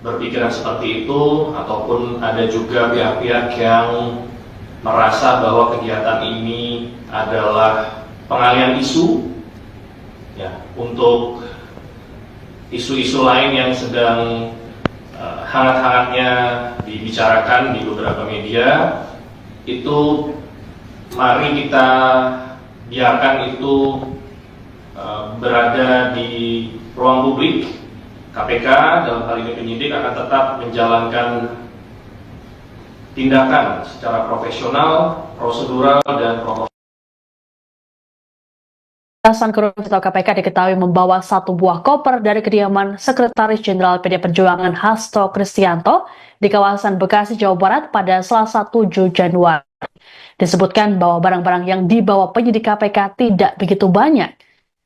berpikiran seperti itu, ataupun ada juga pihak-pihak yang merasa bahwa kegiatan ini adalah pengalihan isu ya untuk isu-isu lain yang sedang hangat-hangatnya dibicarakan di beberapa media. Itu mari kita biarkan itu berada di ruang publik. KPK dalam hal ini penyidik akan tetap menjalankan tindakan secara profesional, prosedural, dan proporsional. Pemberantasan Korupsi atau KPK diketahui membawa satu buah koper dari kediaman Sekretaris Jenderal PD Perjuangan Hasto Kristianto di kawasan Bekasi, Jawa Barat pada Selasa 7 Januari. Disebutkan bahwa barang-barang yang dibawa penyidik KPK tidak begitu banyak,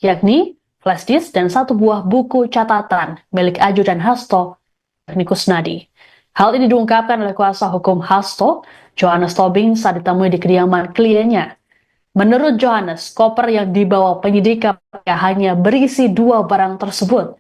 yakni flash disk dan satu buah buku catatan milik ajudan Hasto, yakni Kusnadi. Hal ini diungkapkan oleh kuasa hukum Hasto, Johannes Tobing, saat ditemui di kediaman kliennya. Menurut Johannes, koper yang dibawa penyidik KPK hanya berisi dua barang tersebut.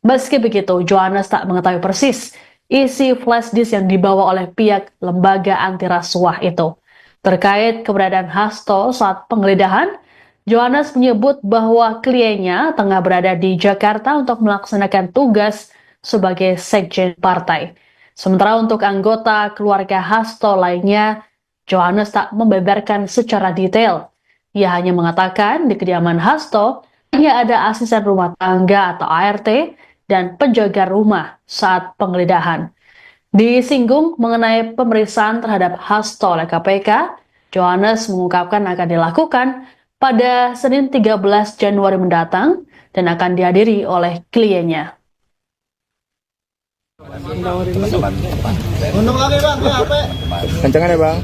Meski begitu, Johannes tak mengetahui persis isi flash disk yang dibawa oleh pihak lembaga anti rasuah itu. Terkait keberadaan Hasto saat penggeledahan, Johannes menyebut bahwa kliennya tengah berada di Jakarta untuk melaksanakan tugas sebagai sekjen partai. Sementara untuk anggota keluarga Hasto lainnya, Johannes tak membeberkan secara detail. Ia hanya mengatakan di kediaman Hasto hanya ada asisten rumah tangga atau ART dan penjaga rumah saat penggeledahan. Disinggung mengenai pemeriksaan terhadap Hasto oleh KPK, Johannes mengungkapkan akan dilakukan pada Senin 13 Januari mendatang dan akan dihadiri oleh kliennya. Untuk lagi bang, apa? Kencangan ya bang.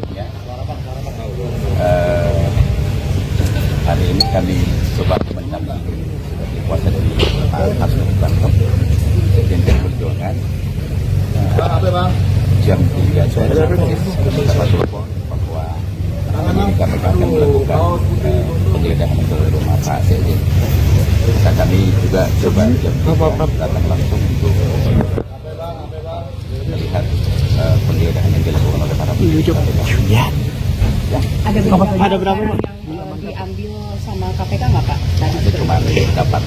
Hari ini kami coba mendampingi sebagai kuasa dari Pak Hasto Kristianto, Sekjen PD Perjuangan. Jam 3 sore dapat telepon bahwa kami akan melakukan penggeledahan ke rumah Pak Sekjen. Maka kami juga coba jam 3 datang langsung untuk melihat penggeledahan yang dilakukan oleh para penyidik. Ya. Ada berapa yang diambil sama KPK nggak Pak? Tadi kemarin dapat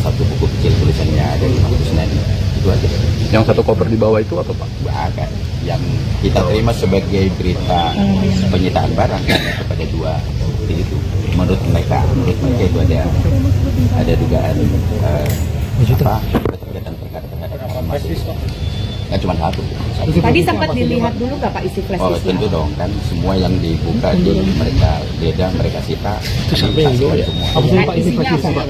satu buku kecil tulisannya dari Mas Kusnadi, itu aja. Yang satu koper di bawah itu apa pak? Agak yang kita terima sebagai berita penyitaan barang kepada dua bukti itu. Menurut mereka itu ada dugaan kegiatan perkara terhadap mahasiswa. Nggak cuma satu. Tadi sempat dilihat dulu nggak Pak isi flash Oh disk? tentu dong, kan semua yang dibuka di mereka beda, mereka sita semua. Nah, isinya apa?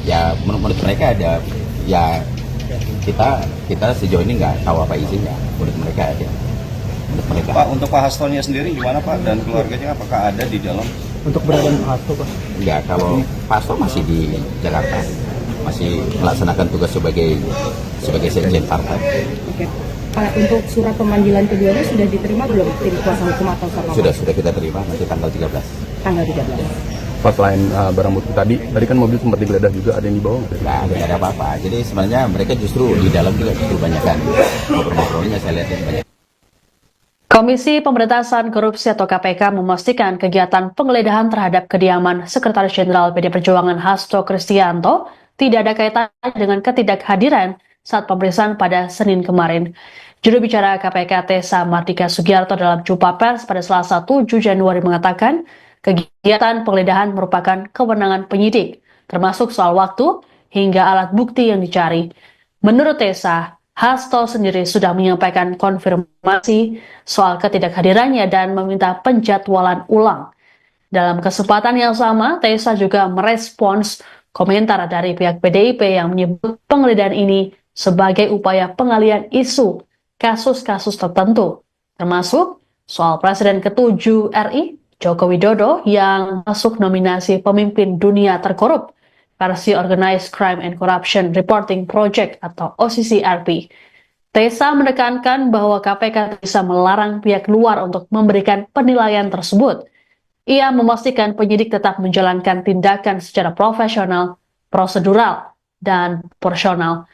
Ya menurut mereka ada, ya kita sejauh ini nggak tahu apa isinya. Menurut mereka ada. Menurut mereka. Pak, untuk Pak Hastonya sendiri gimana Pak dan keluarganya apakah ada di dalam? Untuk keberadaan Pak Hasto pak? Enggak, kalau Pak Hasto masih di Jakarta, masih melaksanakan tugas sebagai sekjen partai. Oke. Pak, untuk surat pemanggilan keduanya sudah diterima belum tim kuasa hukum atau sama? Sudah kita terima nanti tanggal 13. Tanggal 13. Pas selain barang bukti tadi kan mobil sempat digeledah juga, ada yang dibawa nggak? Nggak ada apa-apa. Jadi sebenarnya mereka justru di dalam juga justru banyak kan ngobrol-ngobrolnya saya lihat banyak. Komisi Pemberantasan Korupsi atau KPK memastikan kegiatan penggeledahan terhadap kediaman Sekretaris Jenderal PD Perjuangan Hasto Kristianto tidak ada kaitannya dengan ketidakhadiran saat pemeriksaan pada Senin kemarin. Juru bicara KPK Tessa Mardika Sugiarto dalam jumpa pers pada Selasa 7 Januari mengatakan kegiatan penggeledahan merupakan kewenangan penyidik, termasuk soal waktu hingga alat bukti yang dicari. Menurut Tessa, Hasto sendiri sudah menyampaikan konfirmasi soal ketidakhadirannya dan meminta penjadwalan ulang. Dalam kesempatan yang sama, Tessa juga merespons komentar dari pihak PDIP yang menyebut penggeledahan ini sebagai upaya pengalihan isu kasus-kasus tertentu, termasuk soal Presiden ke-7 RI, Joko Widodo, yang masuk nominasi pemimpin dunia terkorup versi Organized Crime and Corruption Reporting Project atau OCCRP. Tessa menekankan bahwa KPK bisa melarang pihak luar untuk memberikan penilaian tersebut. Ia memastikan penyidik tetap menjalankan tindakan secara profesional, prosedural, dan proporsional.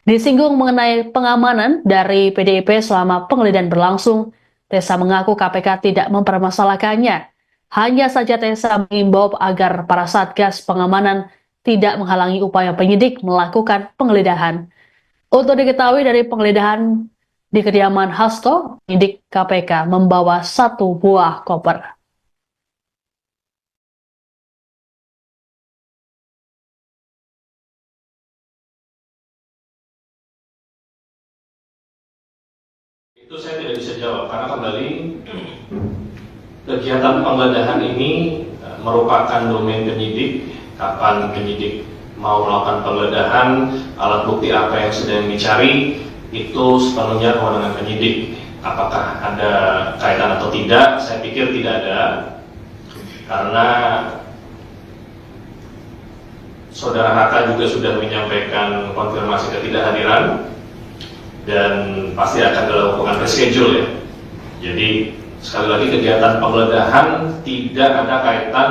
Disinggung mengenai pengamanan dari PDIP selama penggeledahan berlangsung, Tessa mengaku KPK tidak mempermasalahkannya. Hanya saja Tessa mengimbau agar para satgas pengamanan tidak menghalangi upaya penyidik melakukan penggeledahan. Untuk diketahui dari penggeledahan di kediaman Hasto, penyidik KPK membawa 1 buah koper. Itu saya tidak bisa jawab karena kembali kegiatan penggeledahan ini merupakan domain penyidik. Kapan penyidik mau melakukan penggeledahan, alat bukti apa yang sedang dicari, itu sepenuhnya kewenangan penyidik. Apakah ada kaitan atau tidak? Saya pikir tidak ada, karena Saudara Haka juga sudah menyampaikan konfirmasi ketidakhadiran dan pasti akan dilakukan reschedule ya. Jadi sekali lagi kegiatan penggeledahan tidak ada kaitan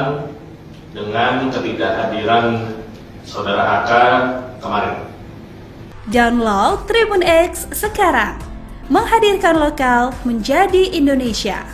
dengan ketidakhadiran Saudara Haka kemarin. Download Tribun X sekarang, menghadirkan lokal menjadi Indonesia.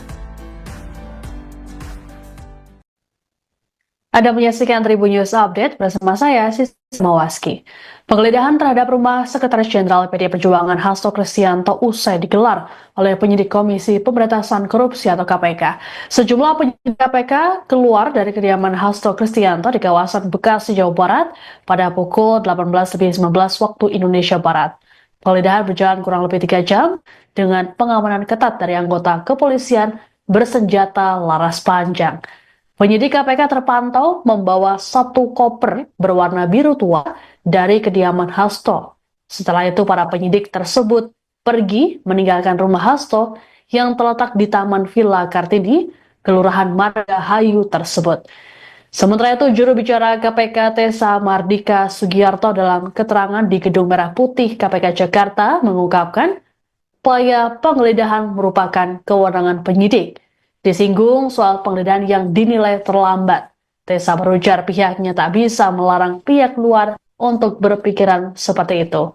Anda menyaksikan Tribun News Update bersama saya, Sisi Mawaski. Penggeledahan terhadap rumah Sekretaris Jenderal PDI Perjuangan Hasto Kristianto usai digelar oleh penyidik Komisi Pemberantasan Korupsi atau KPK. Sejumlah penyidik KPK keluar dari kediaman Hasto Kristianto di kawasan Bekasi, Jawa Barat pada pukul 18.19 waktu Indonesia Barat. Penggeledahan berjalan kurang lebih 3 jam dengan pengamanan ketat dari anggota kepolisian bersenjata laras panjang. Penyidik KPK terpantau membawa 1 koper berwarna biru tua dari kediaman Hasto. Setelah itu para penyidik tersebut pergi meninggalkan rumah Hasto yang terletak di Taman Villa Kartini, Kelurahan Margahayu tersebut. Sementara itu, juru bicara KPK Tessa Mardika Sugiarto dalam keterangan di Gedung Merah Putih KPK Jakarta mengungkapkan upaya penggeledahan merupakan kewenangan penyidik. Disinggung soal penggeledahan yang dinilai terlambat, Tessa berujar pihaknya tak bisa melarang pihak luar untuk berpikiran seperti itu.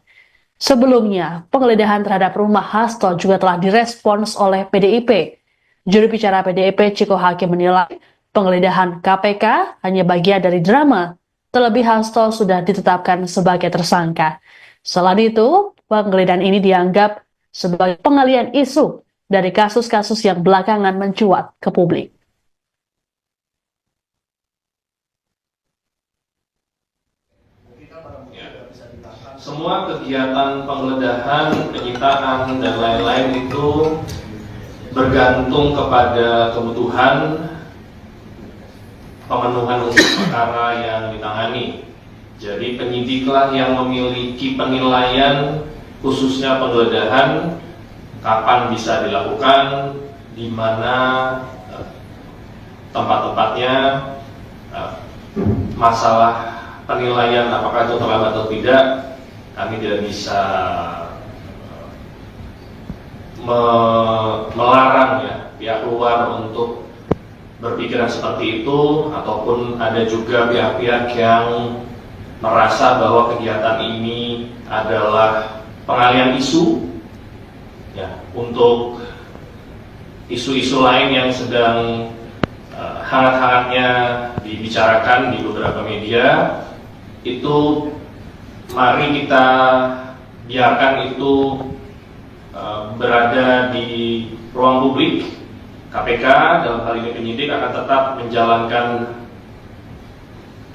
Sebelumnya, penggeledahan terhadap rumah Hasto juga telah direspons oleh PDIP. Juru bicara PDIP Ciko Hakim menilai penggeledahan KPK hanya bagian dari drama, terlebih Hasto sudah ditetapkan sebagai tersangka. Selain itu, penggeledahan ini dianggap sebagai pengalihan isu dari kasus-kasus yang belakangan mencuat ke publik. Semua kegiatan penggeledahan, penyitaan, dan lain-lain itu bergantung kepada kebutuhan pemenuhan unsur perkara yang ditangani. Jadi penyidiklah yang memiliki penilaian khususnya penggeledahan, kapan bisa dilakukan, di mana tempat-tempatnya, masalah penilaian apakah itu terlambat atau tidak, kami tidak bisa melarang ya pihak luar untuk berpikiran seperti itu, ataupun ada juga pihak-pihak yang merasa bahwa kegiatan ini adalah pengalihan isu ya, untuk isu-isu lain yang sedang hangat-hangatnya dibicarakan di beberapa media. Itu mari kita biarkan itu berada di ruang publik. KPK dalam hal ini penyidik akan tetap menjalankan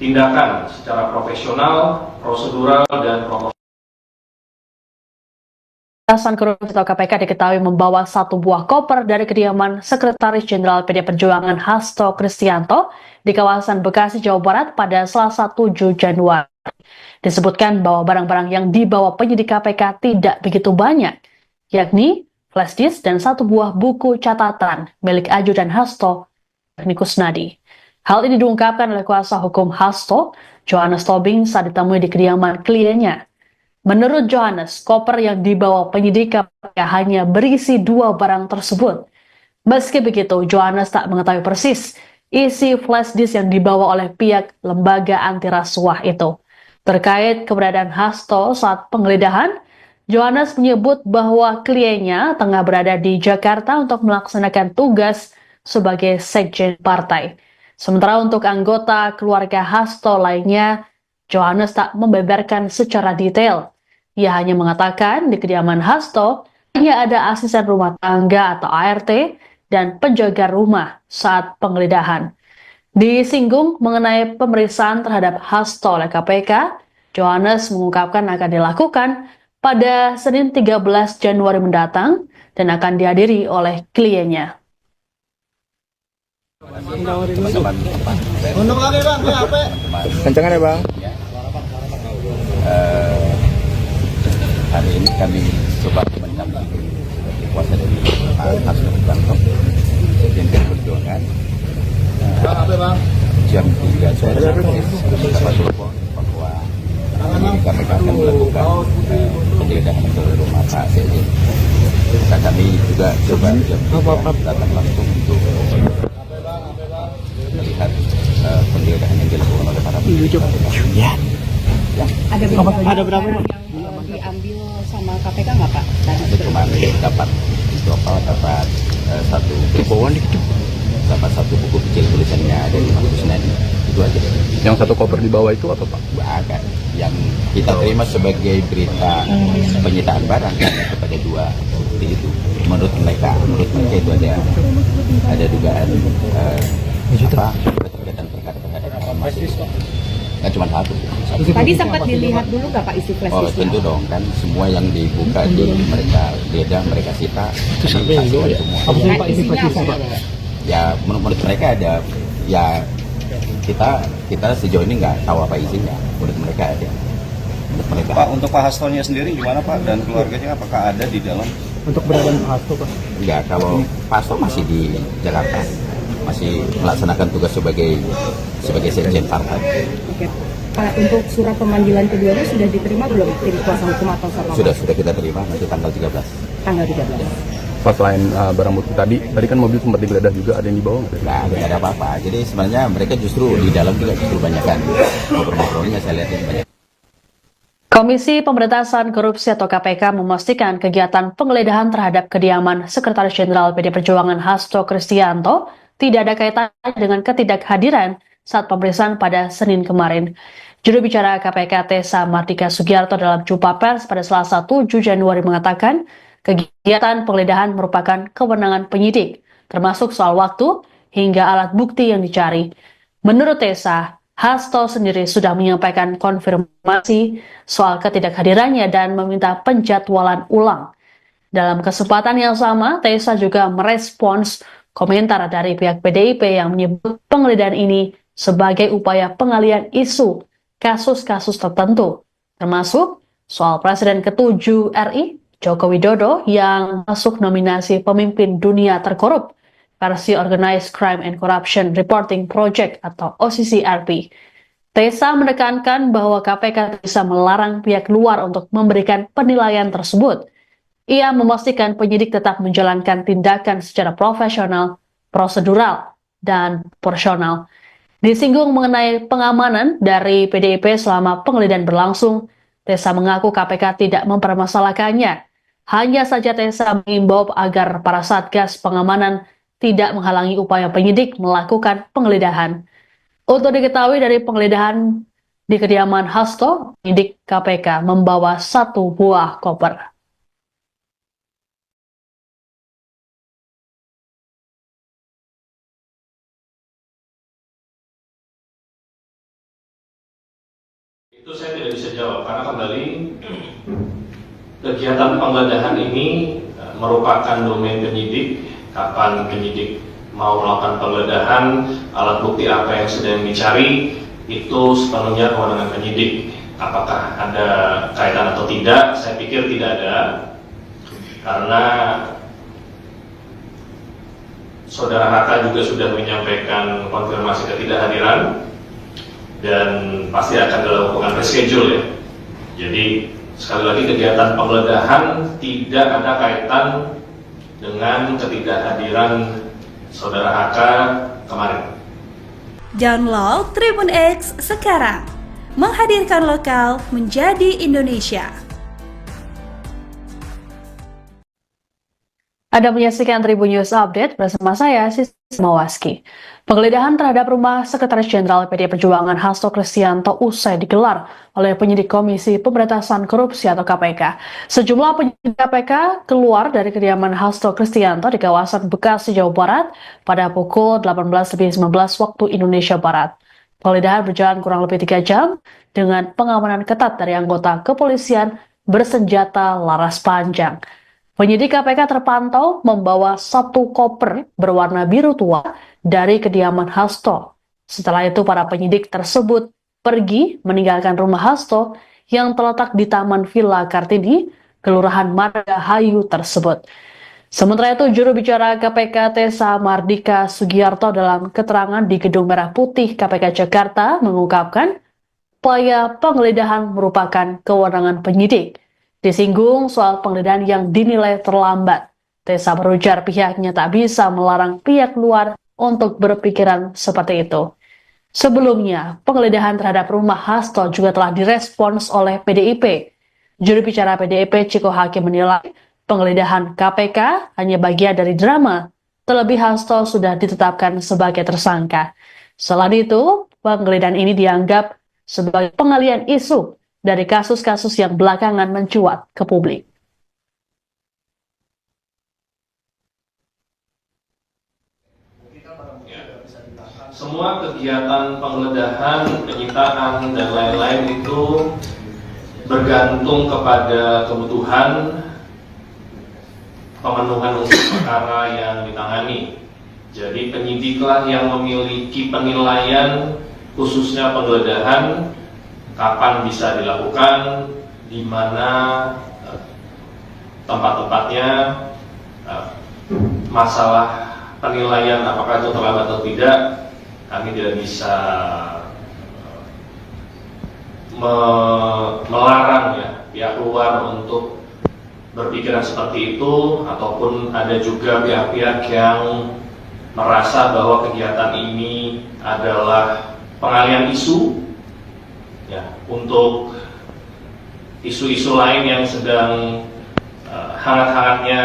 tindakan secara profesional, prosedural, dan proporsional. Pemberantasan Korupsi atau KPK diketahui membawa satu buah koper dari kediaman Sekretaris Jenderal PD Perjuangan Hasto Kristianto di kawasan Bekasi, Jawa Barat pada Selasa 7 Januari. Disebutkan bahwa barang-barang yang dibawa penyidik KPK tidak begitu banyak, yakni flash disk dan satu buah buku catatan milik ajudan Hasto, yakni Kusnadi. Hal ini diungkapkan oleh kuasa hukum Hasto, Johannes Tobing, saat ditemui di kediaman kliennya. Menurut Johannes, koper yang dibawa penyidik KPK hanya berisi dua barang tersebut. Meski begitu, Johannes tak mengetahui persis isi flash disk yang dibawa oleh pihak lembaga anti rasuah itu. Terkait keberadaan Hasto saat penggeledahan, Johannes menyebut bahwa kliennya tengah berada di Jakarta untuk melaksanakan tugas sebagai sekjen partai. Sementara untuk anggota keluarga Hasto lainnya, Johannes tak membeberkan secara detail. Ia hanya mengatakan di kediaman Hasto hanya ada asisten rumah tangga atau ART dan penjaga rumah saat penggeledahan. Disinggung mengenai pemeriksaan terhadap Hasto oleh KPK, Johannes mengungkapkan akan dilakukan pada Senin 13 Januari mendatang dan akan dihadiri oleh kliennya. Untuk lagi bang, HP. Kencangan ya bang. Hari ini kami coba mendampingi sebagai kuasa dari Pak Hasto Kristianto, Sekjen PD Perjuangan. Jam 3 sore dapat telepon bahwa kami akan melakukan penggeledahan ke rumah Pak Sekjen. Maka kami juga coba datang langsung untuk melihat penggeledahan yang dilakukan oleh para penyidik. Ya. Ada berapa yang diambil sama KPK nggak Pak? Itu kemarin dapat satu buku kecil tulisannya dari Mas Kusnadi, itu aja. Yang satu koper di bawah itu apa pak? Ada yang kita terima sebagai berita penyitaan barang kepada dua bukti itu. Menurut mereka itu ada dugaan keterkaitan perkara terhadap mahasiswa. Kan cuma satu. Tadi sempat dilihat dulu nggak Pak isi flash disk? Tentu dong, kan semua yang dibuka di mereka geledah, mereka sita semua. Nah, isinya apa? Ya menurut mereka ada, ya kita sejauh ini nggak tahu apa isinya. Menurut mereka ada. Menurut mereka. Pak, untuk Pak Hastonya sendiri gimana Pak dan keluarganya, apakah ada di dalam? Untuk keberadaan Pak Hasto pak? Enggak, kalau Pak Hasto masih di Jakarta, masih melaksanakan tugas sebagai sekjen partai. Oke. Pak, untuk surat pemanggilan keduanya sudah diterima belum tim kuasa hukum atau sama? Sudah kita terima nanti tanggal 13. Tanggal 13. Pas selain barang bukti tadi kan mobil sempat digeledah juga, ada yang dibawa nggak? Nggak ada apa-apa. Jadi sebenarnya mereka justru di dalam juga justru banyak kan. Ngobrol-ngobrolnya saya lihat banyak. Komisi Pemberantasan Korupsi atau KPK memastikan kegiatan penggeledahan terhadap kediaman Sekretaris Jenderal PD Perjuangan Hasto Kristianto tidak ada kaitannya dengan ketidakhadiran saat pemeriksaan pada Senin kemarin. Juru bicara KPK Tessa Mardika Sugiarto dalam jumpa pers pada Selasa 7 Januari mengatakan kegiatan penggeledahan merupakan kewenangan penyidik, termasuk soal waktu hingga alat bukti yang dicari. Menurut Tessa, Hasto sendiri sudah menyampaikan konfirmasi soal ketidakhadirannya dan meminta penjadwalan ulang. Dalam kesempatan yang sama, Tessa juga merespons komentar dari pihak PDIP yang menyebut penggeledahan ini sebagai upaya pengalihan isu kasus-kasus tertentu, termasuk soal Presiden ke-7 RI, Joko Widodo, yang masuk nominasi pemimpin dunia terkorup versi Organized Crime and Corruption Reporting Project atau OCCRP. Tessa menekankan bahwa KPK bisa melarang pihak luar untuk memberikan penilaian tersebut. Ia memastikan penyidik tetap menjalankan tindakan secara profesional, prosedural, dan proporsional. Disinggung mengenai pengamanan dari PDIP selama penggeledahan berlangsung, Tessa mengaku KPK tidak mempermasalahkannya. Hanya saja Tessa mengimbau agar para satgas pengamanan tidak menghalangi upaya penyidik melakukan penggeledahan. Untuk diketahui dari penggeledahan Di kediaman Hasto, penyidik KPK membawa 1 buah koper. Itu saya tidak bisa jawab karena kembali kegiatan penggeledahan ini merupakan domain penyidik. Kapan penyidik mau melakukan penggeledahan, alat bukti apa yang sedang dicari, itu sepenuhnya kewenangan penyidik. Apakah ada kaitan atau tidak? Saya pikir tidak ada, karena Saudara Haka juga sudah menyampaikan konfirmasi ketidakhadiran dan pasti akan dilakukan reschedule ya. Jadi sekali lagi kegiatan penggeledahan tidak ada kaitan dengan ketidakhadiran Saudara Haka kemarin. Download Tribun X sekarang, menghadirkan lokal menjadi Indonesia. Anda menyaksikan Tribun News Update bersama saya, Sisi Mawaski. Penggeledahan terhadap rumah Sekretaris Jenderal PDI Perjuangan Hasto Kristianto usai digelar oleh penyidik Komisi Pemberantasan Korupsi atau KPK. Sejumlah penyidik KPK keluar dari kediaman Hasto Kristianto di kawasan Bekasi, Jawa Barat pada pukul 18.19 waktu Indonesia Barat. Penggeledahan berjalan kurang lebih 3 jam dengan pengamanan ketat dari anggota kepolisian bersenjata laras panjang. Penyidik KPK terpantau membawa 1 koper berwarna biru tua dari kediaman Hasto. Setelah itu para penyidik tersebut pergi meninggalkan rumah Hasto yang terletak di Taman Villa Kartini, Kelurahan Margahayu tersebut. Sementara itu, juru bicara KPK Tessa Mardika Sugiarto dalam keterangan di Gedung Merah Putih KPK Jakarta mengungkapkan upaya penggeledahan merupakan kewenangan penyidik. Disinggung soal penggeledahan yang dinilai terlambat. Tessa berujar pihaknya tak bisa melarang pihak luar untuk berpikiran seperti itu. Sebelumnya, penggeledahan terhadap rumah Hasto juga telah direspons oleh PDIP. Juru bicara PDIP Ciko Hakim menilai penggeledahan KPK hanya bagian dari drama, terlebih Hasto sudah ditetapkan sebagai tersangka. Selain itu, penggeledahan ini dianggap sebagai pengalian isu dari kasus-kasus yang belakangan mencuat ke publik. Semua kegiatan penggeledahan, penyitaan, dan lain-lain itu bergantung kepada kebutuhan pemenuhan unsur perkara yang ditangani. Jadi penyidiklah yang memiliki penilaian khususnya penggeledahan, kapan bisa dilakukan, di mana tempat-tempatnya, masalah penilaian apakah itu terlambat atau tidak, kami tidak bisa melarang ya pihak luar untuk berpikiran seperti itu, ataupun ada juga pihak-pihak yang merasa bahwa kegiatan ini adalah pengalian isu ya, untuk isu-isu lain yang sedang hangat-hangatnya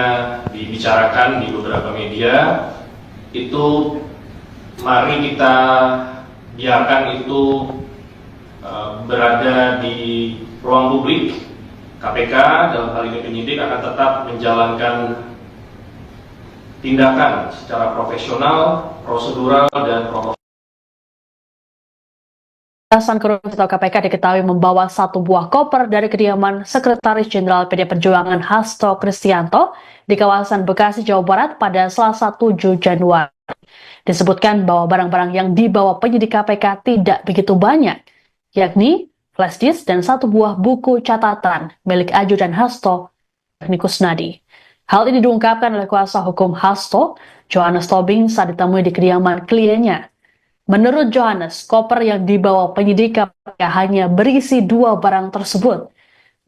dibicarakan di beberapa media. Itu mari kita biarkan itu berada di ruang publik. KPK dalam hal ini penyidik akan tetap menjalankan tindakan secara profesional, prosedural, dan protokol. Pemberantasan Korupsi atau KPK diketahui membawa 1 buah koper dari kediaman Sekretaris Jenderal PDI Perjuangan Hasto Kristianto di kawasan Bekasi, Jawa Barat pada Selasa 7 Januari. Disebutkan bahwa barang-barang yang dibawa penyidik KPK tidak begitu banyak, yakni flash disk dan 1 buah buku catatan milik ajudan Hasto, yakni Kusnadi. Hal ini diungkapkan oleh kuasa hukum Hasto, Johannes Tobing, saat ditemui di kediaman kliennya. Menurut Johannes, koper yang dibawa penyidik KPK hanya berisi 2 barang tersebut.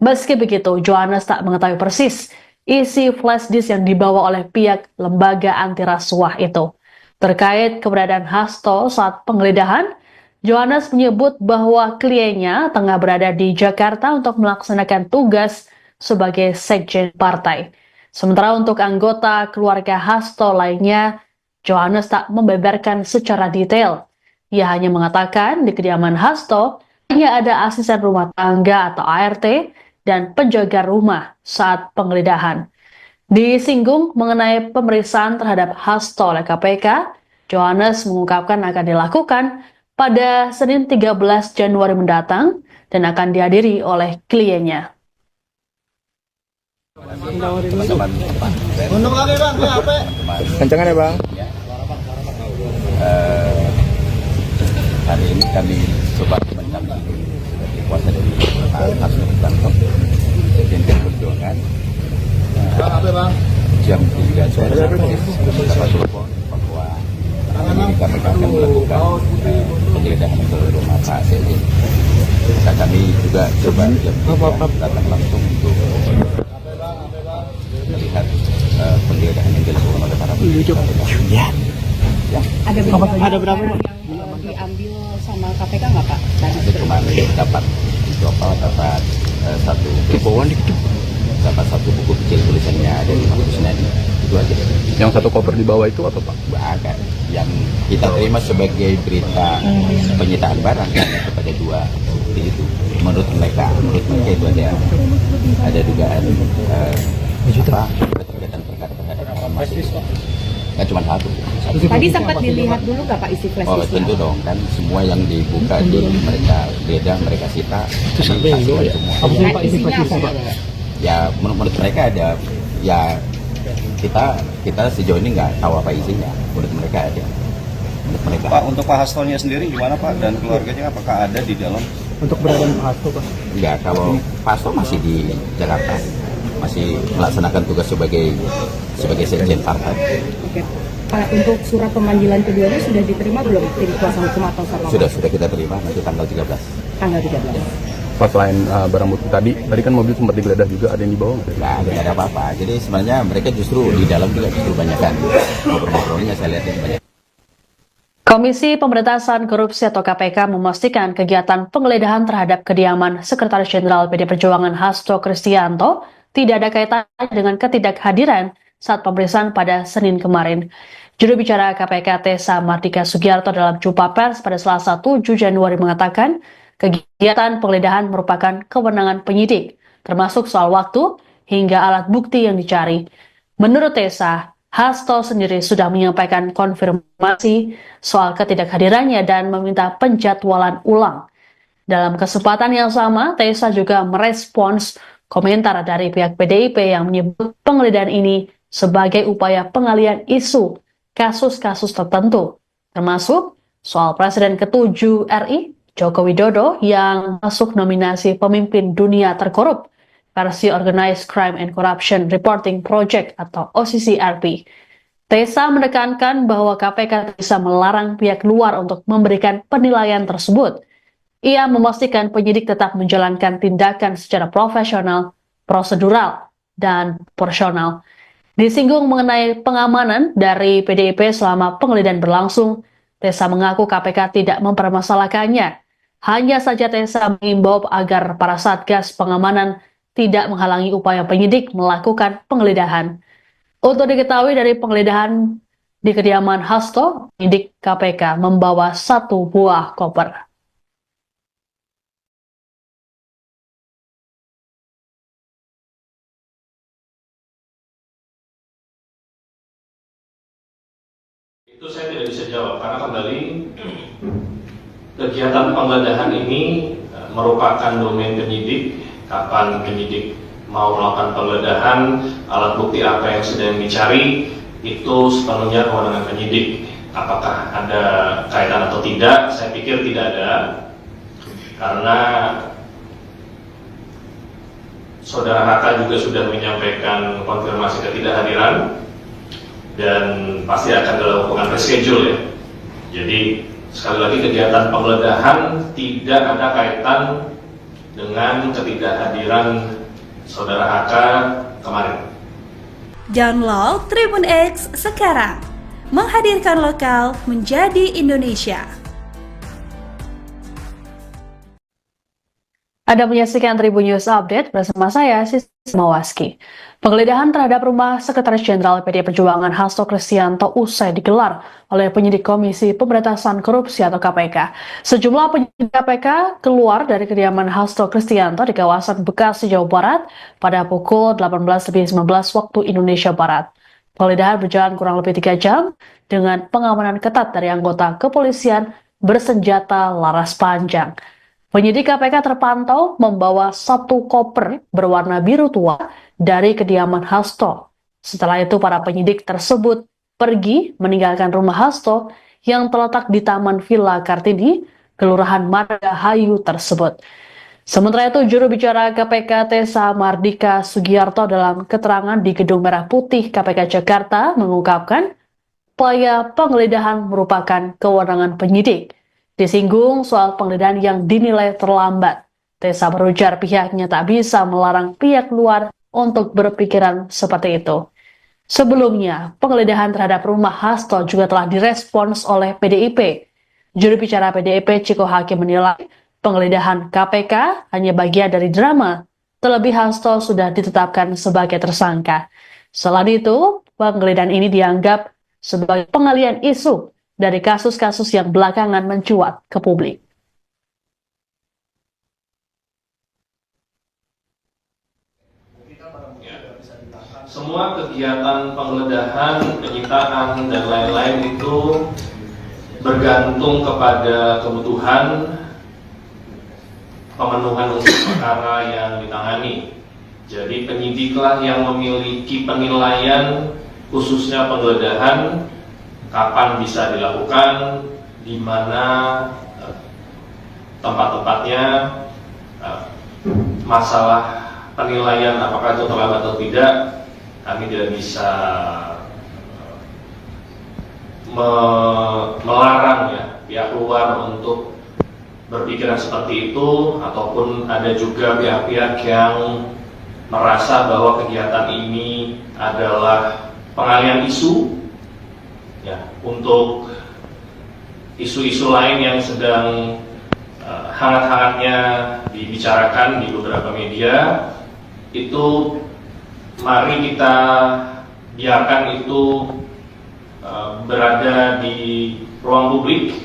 Meski begitu, Johannes tak mengetahui persis isi flash disk yang dibawa oleh pihak lembaga anti rasuah itu. Terkait keberadaan Hasto saat penggeledahan, Johannes menyebut bahwa kliennya tengah berada di Jakarta untuk melaksanakan tugas sebagai sekjen partai. Sementara untuk anggota keluarga Hasto lainnya, Johannes tak membeberkan secara detail. Ia hanya mengatakan di kediaman Hasto hanya ada asisten rumah tangga atau ART dan penjaga rumah saat penggeledahan. Disinggung mengenai pemeriksaan terhadap Hasto oleh KPK, Johannes mengungkapkan akan dilakukan pada Senin 13 Januari mendatang dan akan dihadiri oleh kliennya. Teman-teman Kencangan ya bang. hari ini kami coba mendampingi sebagai kuasa dari Pak Hasto Kristianto Sekjen Perjuangan jam 3 sore dapat telepon bahwa kami akan melakukan penggeledahan ke rumah Pak Sekjen. Maka kami juga coba jam 3 datang langsung untuk melihat penggeledahan yang dilakukan oleh para penyidik. Ada berapa yang diambil sama KPK nggak Pak? Tadi kemarin dapat satu buku kecil tulisannya dari Pak Kusnadi, itu aja. Yang satu koper di bawah itu atau pak? Ada yang kita terima sebagai berita penyitaan barang kepada dua bukti itu. Menurut mereka itu ada dugaan keterkaitan perkara terhadap mahasiswa. Kan cuma satu. Tadi sempat dilihat dulu nggak Pak isi flash Oh disk-nya? tentu dong, kan semua yang dibuka itu mereka beda, mereka sita. Itu sampai semua. Nah, isinya apa? Ya menurut mereka ada, ya kita sejauh ini nggak tahu apa isinya. Menurut mereka ada. Menurut mereka. Pak, untuk Pak Hastonya sendiri gimana Pak dan keluarganya apakah ada di dalam? Untuk beradaan Pak Hasto Pak? Enggak, kalau Pak Hasto masih di Jakarta, masih melaksanakan tugas sebagai sekjen partai. Oke. Pak, untuk surat pemanggilan keduanya sudah diterima belum tim kuasa hukum atau sama? Sudah kita terima nanti tanggal 13. Tanggal 13. Pas selain barang bukti tadi kan mobil sempat digeledah juga, ada yang dibawa nggak? Nggak ada apa-apa. Jadi sebenarnya mereka justru di dalam juga justru banyakan ngobrol-ngobrolnya, saya lihat banyak. Komisi Pemberantasan Korupsi atau KPK memastikan kegiatan penggeledahan terhadap kediaman Sekretaris Jenderal PD Perjuangan Hasto Kristianto tidak ada kaitannya dengan ketidakhadiran saat pemeriksaan pada Senin kemarin. Juru bicara KPK Tessa Mardika Sugiarto dalam jumpa pers pada Selasa 7 Januari mengatakan kegiatan penggeledahan merupakan kewenangan penyidik, termasuk soal waktu hingga alat bukti yang dicari. Menurut Tessa, Hasto sendiri sudah menyampaikan konfirmasi soal ketidakhadirannya dan meminta penjadwalan ulang. Dalam kesempatan yang sama, Tessa juga merespons komentar dari pihak PDIP yang menyebut penggeledahan ini sebagai upaya pengalihan isu kasus-kasus tertentu, termasuk soal Presiden ke-7 RI, Joko Widodo, yang masuk nominasi pemimpin dunia terkorup versi Organized Crime and Corruption Reporting Project atau OCCRP. Tessa menekankan bahwa KPK bisa melarang pihak luar untuk memberikan penilaian tersebut. Ia memastikan penyidik tetap menjalankan tindakan secara profesional, prosedural, dan proporsional. Disinggung mengenai pengamanan dari PDIP selama penggeledahan berlangsung, Tessa mengaku KPK tidak mempermasalahkannya. Hanya saja Tessa mengimbau agar para satgas pengamanan tidak menghalangi upaya penyidik melakukan penggeledahan. Untuk diketahui dari penggeledahan di kediaman Hasto, penyidik KPK membawa 1 buah koper. Itu saya tidak bisa jawab karena kembali kegiatan penggeledahan ini merupakan domain penyidik. Kapan penyidik mau melakukan penggeledahan, alat bukti apa yang sedang dicari, itu sepenuhnya kewenangan penyidik. Apakah ada kaitan atau tidak? Saya pikir tidak ada, karena Saudara Haka juga sudah menyampaikan konfirmasi ketidakhadiran dan pasti akan dilakukan reschedule ya. Jadi sekali lagi kegiatan penggeledahan tidak ada kaitan dengan ketidakhadiran Saudara HK kemarin. Download Tribun X sekarang, menghadirkan lokal menjadi Indonesia. Anda menyaksikan Tribun News Update bersama saya, Sisi Mawaski. Penggeledahan terhadap rumah Sekretaris Jenderal PDI Perjuangan Hasto Kristianto usai digelar oleh penyidik Komisi Pemberantasan Korupsi atau KPK. Sejumlah penyidik KPK keluar dari kediaman Hasto Kristianto di kawasan Bekasi, Jawa Barat pada pukul 18.19 waktu Indonesia Barat. Penggeledahan berjalan kurang lebih 3 jam dengan pengamanan ketat dari anggota kepolisian bersenjata laras panjang. Penyidik KPK terpantau membawa 1 koper berwarna biru tua dari kediaman Hasto. Setelah itu para penyidik tersebut pergi meninggalkan rumah Hasto yang terletak di Taman Villa Kartini, Kelurahan Margahayu tersebut. Sementara itu, juru bicara KPK Tessa Mardika Sugiyarto dalam keterangan di Gedung Merah Putih KPK Jakarta mengungkapkan upaya penggeledahan merupakan kewenangan penyidik. Disinggung soal penggeledahan yang dinilai terlambat. Tessa berujar pihaknya tak bisa melarang pihak luar untuk berpikiran seperti itu. Sebelumnya, penggeledahan terhadap rumah Hasto juga telah direspons oleh PDIP. Juru bicara PDIP Ciko Hakim menilai penggeledahan KPK hanya bagian dari drama, terlebih Hasto sudah ditetapkan sebagai tersangka. Selain itu, penggeledahan ini dianggap sebagai pengalihan isu dari kasus-kasus yang belakangan mencuat ke publik. Semua kegiatan penggeledahan, penyitaan, dan lain-lain itu bergantung kepada kebutuhan pemenuhan unsur perkara yang ditangani. Jadi penyidiklah yang memiliki penilaian khususnya penggeledahan, kapan bisa dilakukan, di mana tempat-tempatnya, masalah penilaian apakah itu terlambat atau tidak, kami tidak bisa melarang ya pihak luar untuk berpikiran seperti itu, ataupun ada juga pihak-pihak yang merasa bahwa kegiatan ini adalah pengalihan isu ya, untuk isu-isu lain yang sedang hangat-hangatnya dibicarakan di beberapa media. Itu mari kita biarkan itu berada di ruang publik.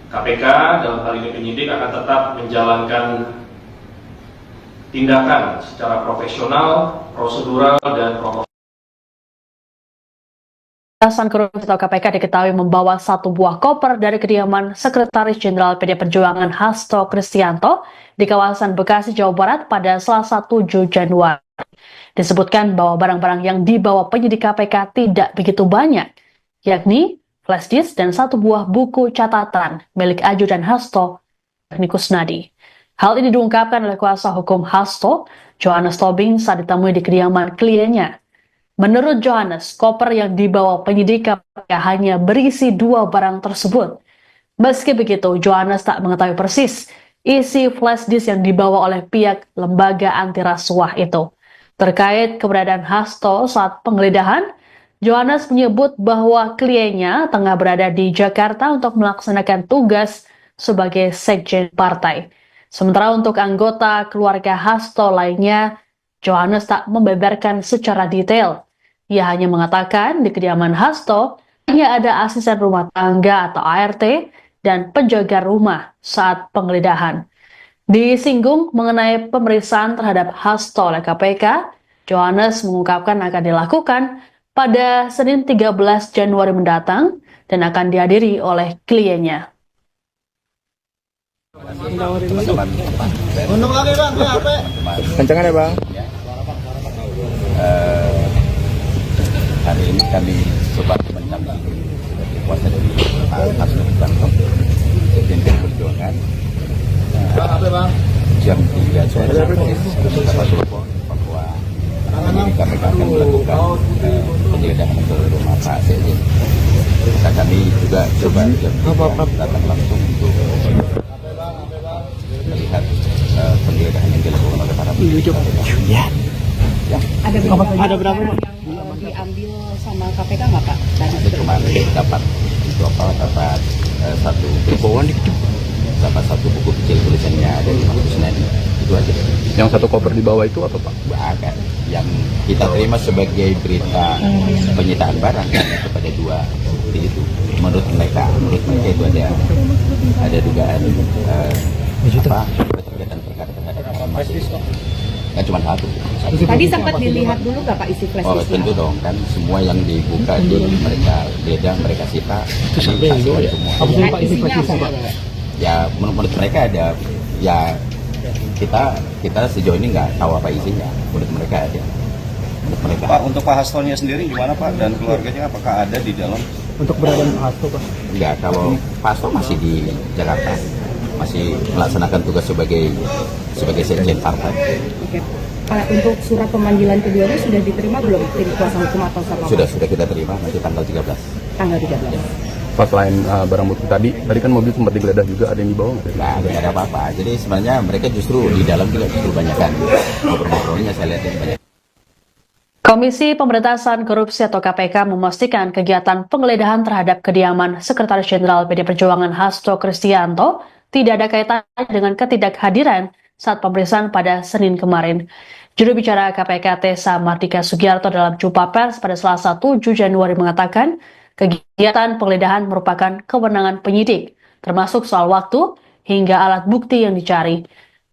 KPK dalam hal ini penyidik akan tetap menjalankan tindakan secara profesional, prosedural, dan proporsional. Pemberantasan Korupsi atau KPK diketahui membawa 1 buah koper dari kediaman Sekretaris Jenderal PDI Perjuangan Hasto Kristianto di kawasan Bekasi, Jawa Barat pada Selasa 7 Januari. Disebutkan bahwa barang-barang yang dibawa penyidik KPK tidak begitu banyak, yakni flash disk dan 1 buah buku catatan milik ajudan Hasto, yakni Kusnadi. Hal ini diungkapkan oleh kuasa hukum Hasto, Johannes Tobing, saat ditemui di kediaman kliennya. Menurut Johannes, koper yang dibawa penyidik KPK hanya berisi 2 barang tersebut. Meski begitu, Johannes tak mengetahui persis isi flash disk yang dibawa oleh pihak lembaga anti rasuah itu. Terkait keberadaan Hasto saat penggeledahan, Johannes menyebut bahwa kliennya tengah berada di Jakarta untuk melaksanakan tugas sebagai sekjen partai. Sementara untuk anggota keluarga Hasto lainnya, Johannes tak membeberkan secara detail. Ia hanya mengatakan di kediaman Hasto hanya ada asisten rumah tangga atau ART dan penjaga rumah saat penggeledahan. Disinggung mengenai pemeriksaan terhadap Hasto oleh KPK, Johannes mengungkapkan akan dilakukan pada Senin 13 Januari mendatang dan akan dihadiri oleh kliennya. Untung lagi bang, Kencangan ya bang. Hari ini kami coba mendampingi kuasa dari Pak Hasto Kristianto, Sekjen PDI Perjuangan. Jam 3 sore dapat telepon bahwa KPK akan melakukan penggeledahan ke rumah Pak Sekjen. Maka kami juga coba datang langsung untuk melihat penggeledahan yang dilakukan oleh para penyidik. Ada berapa yang diambil sama KPK nggak Pak? Kemarin dapat dapat 1 buku kecil tulisannya dari Pak Kusnadi. itu aja. Yang satu koper di bawah itu apa Pak? Bahkan yang kita terima sebagai berita penyitaan barang kan, kepada dua bukti itu. Menurut mereka itu ada dugaan keterkaitan perkara terhadap masih kan cuma satu. Tadi sempat dilihat dulu nggak Pak isi flash Oh disk? tentu dong, kan semua yang dibuka di mereka geledah, mereka sita itu sampai semua. Isinya apa? Ya menurut mereka ada, ya kita sejauh ini nggak tahu apa isinya. Menurut mereka ada. Menurut mereka. Pak, untuk Pak Hastonya sendiri gimana Pak dan keluarganya, apakah ada di dalam? Untuk keberadaan Pak Hasto, Pak? Enggak, kalau Pak Hasto masih di Jakarta, masih melaksanakan tugas sebagai sekjen partai. Oke. Pak, untuk surat pemanggilan keduanya sudah diterima belum tim kuasa hukum atau siapa? Sudah kita terima nanti tanggal 13. Tanggal 13. Pas selain barang bukti tadi kan mobil sempat digeledah juga, ada yang dibawa nggak? Nggak ada apa-apa. Jadi sebenarnya mereka justru di dalam juga justru banyak kan. Ngobrol-ngobrolnya saya lihat banyak. Komisi Pemberantasan Korupsi atau KPK memastikan kegiatan penggeledahan terhadap kediaman Sekretaris Jenderal PD Perjuangan Hasto Kristianto tidak ada kaitannya dengan ketidakhadiran saat pemeriksaan pada Senin kemarin. Juru bicara KPK Tessa Mardika Sugiarto dalam jumpa pers pada Selasa 7 Januari mengatakan kegiatan penggeledahan merupakan kewenangan penyidik, termasuk soal waktu hingga alat bukti yang dicari.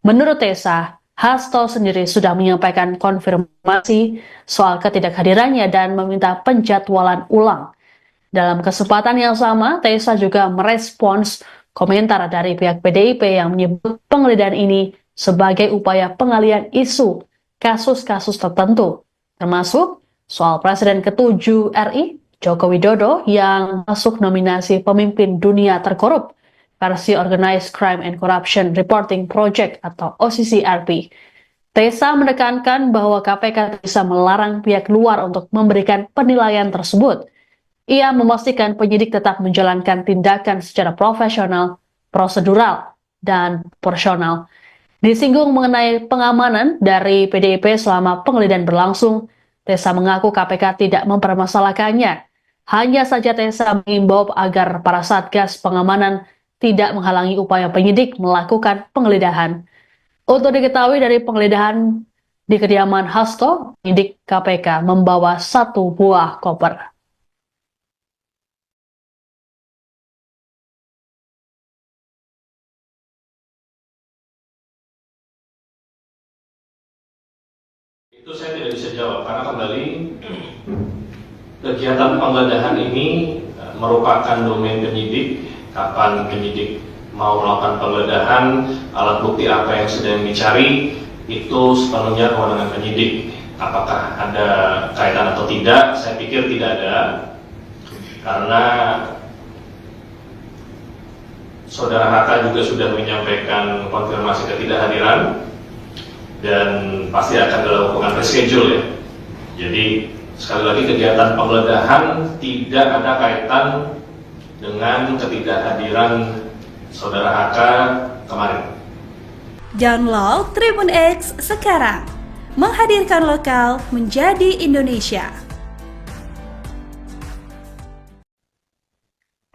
Menurut Tessa, Hasto sendiri sudah menyampaikan konfirmasi soal ketidakhadirannya dan meminta penjadwalan ulang. Dalam kesempatan yang sama, Tessa juga merespons komentar dari pihak PDIP yang menyebut penggeledahan ini sebagai upaya pengalihan isu kasus-kasus tertentu, termasuk soal Presiden ke-7 RI, Joko Widodo, yang masuk nominasi pemimpin dunia terkorup versi Organized Crime and Corruption Reporting Project atau OCCRP. Tessa menekankan bahwa KPK bisa melarang pihak luar untuk memberikan penilaian tersebut. Ia memastikan penyidik tetap menjalankan tindakan secara profesional, prosedural, dan proporsional. Disinggung mengenai pengamanan dari PDIP selama penggeledahan berlangsung, Tessa mengaku KPK tidak mempermasalahkannya. Hanya saja Tessa mengimbau agar para satgas pengamanan tidak menghalangi upaya penyidik melakukan penggeledahan. Untuk diketahui dari penggeledahan di kediaman Hasto, penyidik KPK membawa 1 buah koper. Itu saya tidak bisa jawab karena kembali kegiatan penggeledahan ini merupakan domain penyidik. Kapan penyidik mau melakukan penggeledahan, alat bukti apa yang sedang dicari, itu sepenuhnya kewenangan penyidik. Apakah ada kaitan atau tidak? Saya pikir tidak ada, karena Saudara Hatta juga sudah menyampaikan konfirmasi ketidakhadiran dan pasti akan dilakukan reschedule ya. Jadi sekali lagi kegiatan penggeledahan tidak ada kaitan dengan ketidakhadiran Saudara HK kemarin. Download Tribun X sekarang, menghadirkan lokal menjadi Indonesia.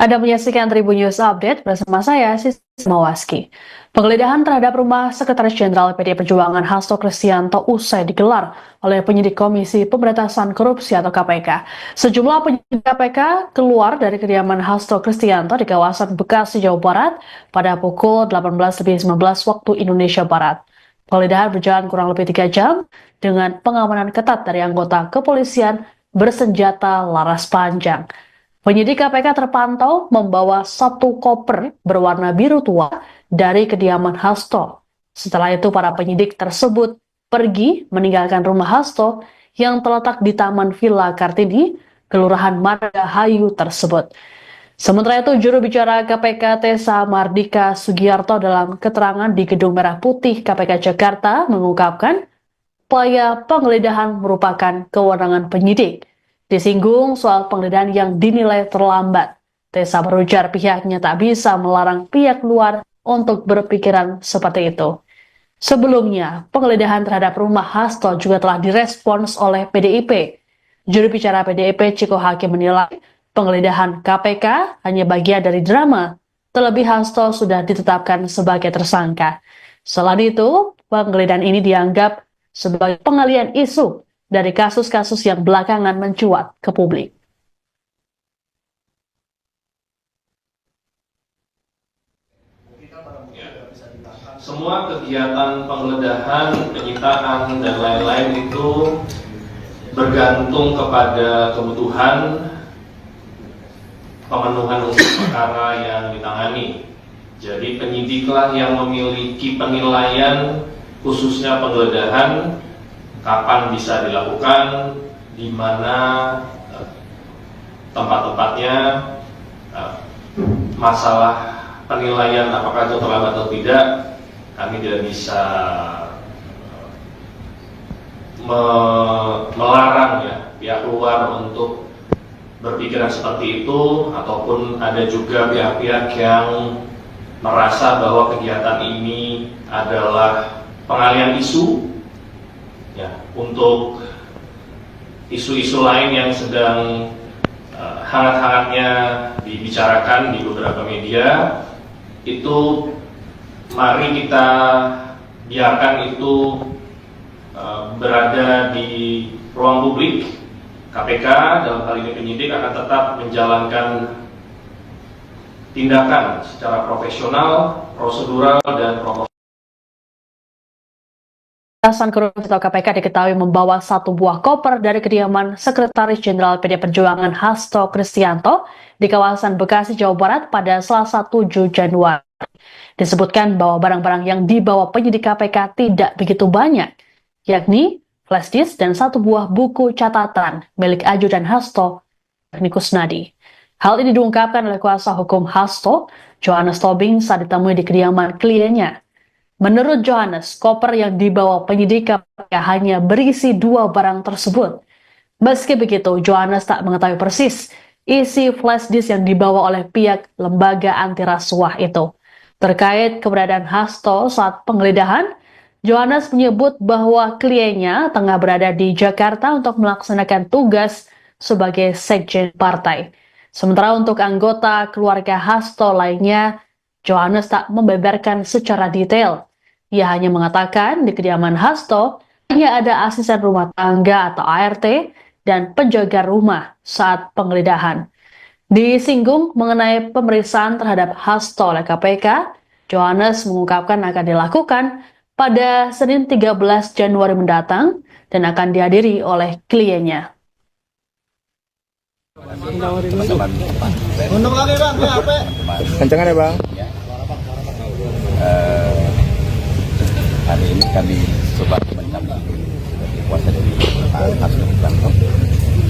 Anda menyaksikan Tribun News Update bersama saya, Sisi Mawaski. Penggeledahan terhadap rumah Sekretaris Jenderal PD Perjuangan Hasto Kristianto usai digelar oleh penyidik Komisi Pemberantasan Korupsi atau KPK. Sejumlah penyidik KPK keluar dari kediaman Hasto Kristianto di kawasan Bekasi, Jawa Barat pada pukul 18.19 waktu Indonesia Barat. Penggeledahan berjalan kurang lebih 3 jam dengan pengamanan ketat dari anggota kepolisian bersenjata laras panjang. Penyidik KPK terpantau membawa 1 koper berwarna biru tua dari kediaman Hasto. Setelah itu para penyidik tersebut pergi meninggalkan rumah Hasto yang terletak di Taman Villa Kartini, Kelurahan Margahayu tersebut. Sementara itu, juru bicara KPK Tessa Mardika Sugiarto dalam keterangan di Gedung Merah Putih KPK Jakarta mengungkapkan upaya penggeledahan merupakan kewenangan penyidik. Disinggung soal penggeledahan yang dinilai terlambat. Tessa berujar pihaknya tak bisa melarang pihak luar untuk berpikiran seperti itu. Sebelumnya, penggeledahan terhadap rumah Hasto juga telah direspons oleh PDIP. Juru bicara PDIP Ciko Hakim menilai penggeledahan KPK hanya bagian dari drama, terlebih Hasto sudah ditetapkan sebagai tersangka. Selain itu, penggeledahan ini dianggap sebagai pengalihan isu dari kasus-kasus yang belakangan mencuat ke publik. Semua kegiatan penggeledahan, penyitaan, dan lain-lain itu bergantung kepada kebutuhan pemenuhan unsur perkara yang ditangani. Jadi penyidiklah yang memiliki penilaian khususnya penggeledahan, kapan bisa dilakukan, di mana tempat-tempatnya, masalah penilaian apakah itu terlambat atau tidak. Kami tidak bisa melarang ya pihak luar untuk berpikiran seperti itu, ataupun ada juga pihak-pihak yang merasa bahwa kegiatan ini adalah pengalihan isu ya, untuk isu-isu lain yang sedang hangat-hangatnya dibicarakan di beberapa media. Itu mari kita biarkan itu berada di ruang publik. KPK dalam hal ini penyidik akan tetap menjalankan tindakan secara profesional, prosedural, dan proporsional. Pemberantasan Korupsi atau KPK diketahui membawa satu buah koper dari kediaman Sekretaris Jenderal PD Perjuangan Hasto Kristianto di kawasan Bekasi, Jawa Barat pada Selasa 7 Januari. Disebutkan bahwa barang-barang yang dibawa penyidik KPK tidak begitu banyak, yakni flash disk dan satu buah buku catatan milik ajudan Hasto, yakni Kusnadi. Hal ini diungkapkan oleh kuasa hukum Hasto, Johannes Tobing, saat ditemui di kediaman kliennya. Menurut Johannes, koper yang dibawa penyidik KPK hanya berisi dua barang tersebut. Meski begitu, Johannes tak mengetahui persis isi flash disk yang dibawa oleh pihak lembaga anti rasuah itu. Terkait keberadaan Hasto saat penggeledahan, Johannes menyebut bahwa kliennya tengah berada di Jakarta untuk melaksanakan tugas sebagai sekjen partai. Sementara untuk anggota keluarga Hasto lainnya, Johannes tak membeberkan secara detail. Ia hanya mengatakan di kediaman Hasto hanya ada asisten rumah tangga atau ART dan penjaga rumah saat penggeledahan. Disinggung mengenai pemeriksaan terhadap Hasto oleh KPK, Johannes mengungkapkan akan dilakukan pada Senin 13 Januari mendatang dan akan dihadiri oleh kliennya. Untung lagi bang, ya apa? Kencangan ya bang. Hari ini kami coba mendampingi sebagai kuasa dari Pak Hasto Kristianto,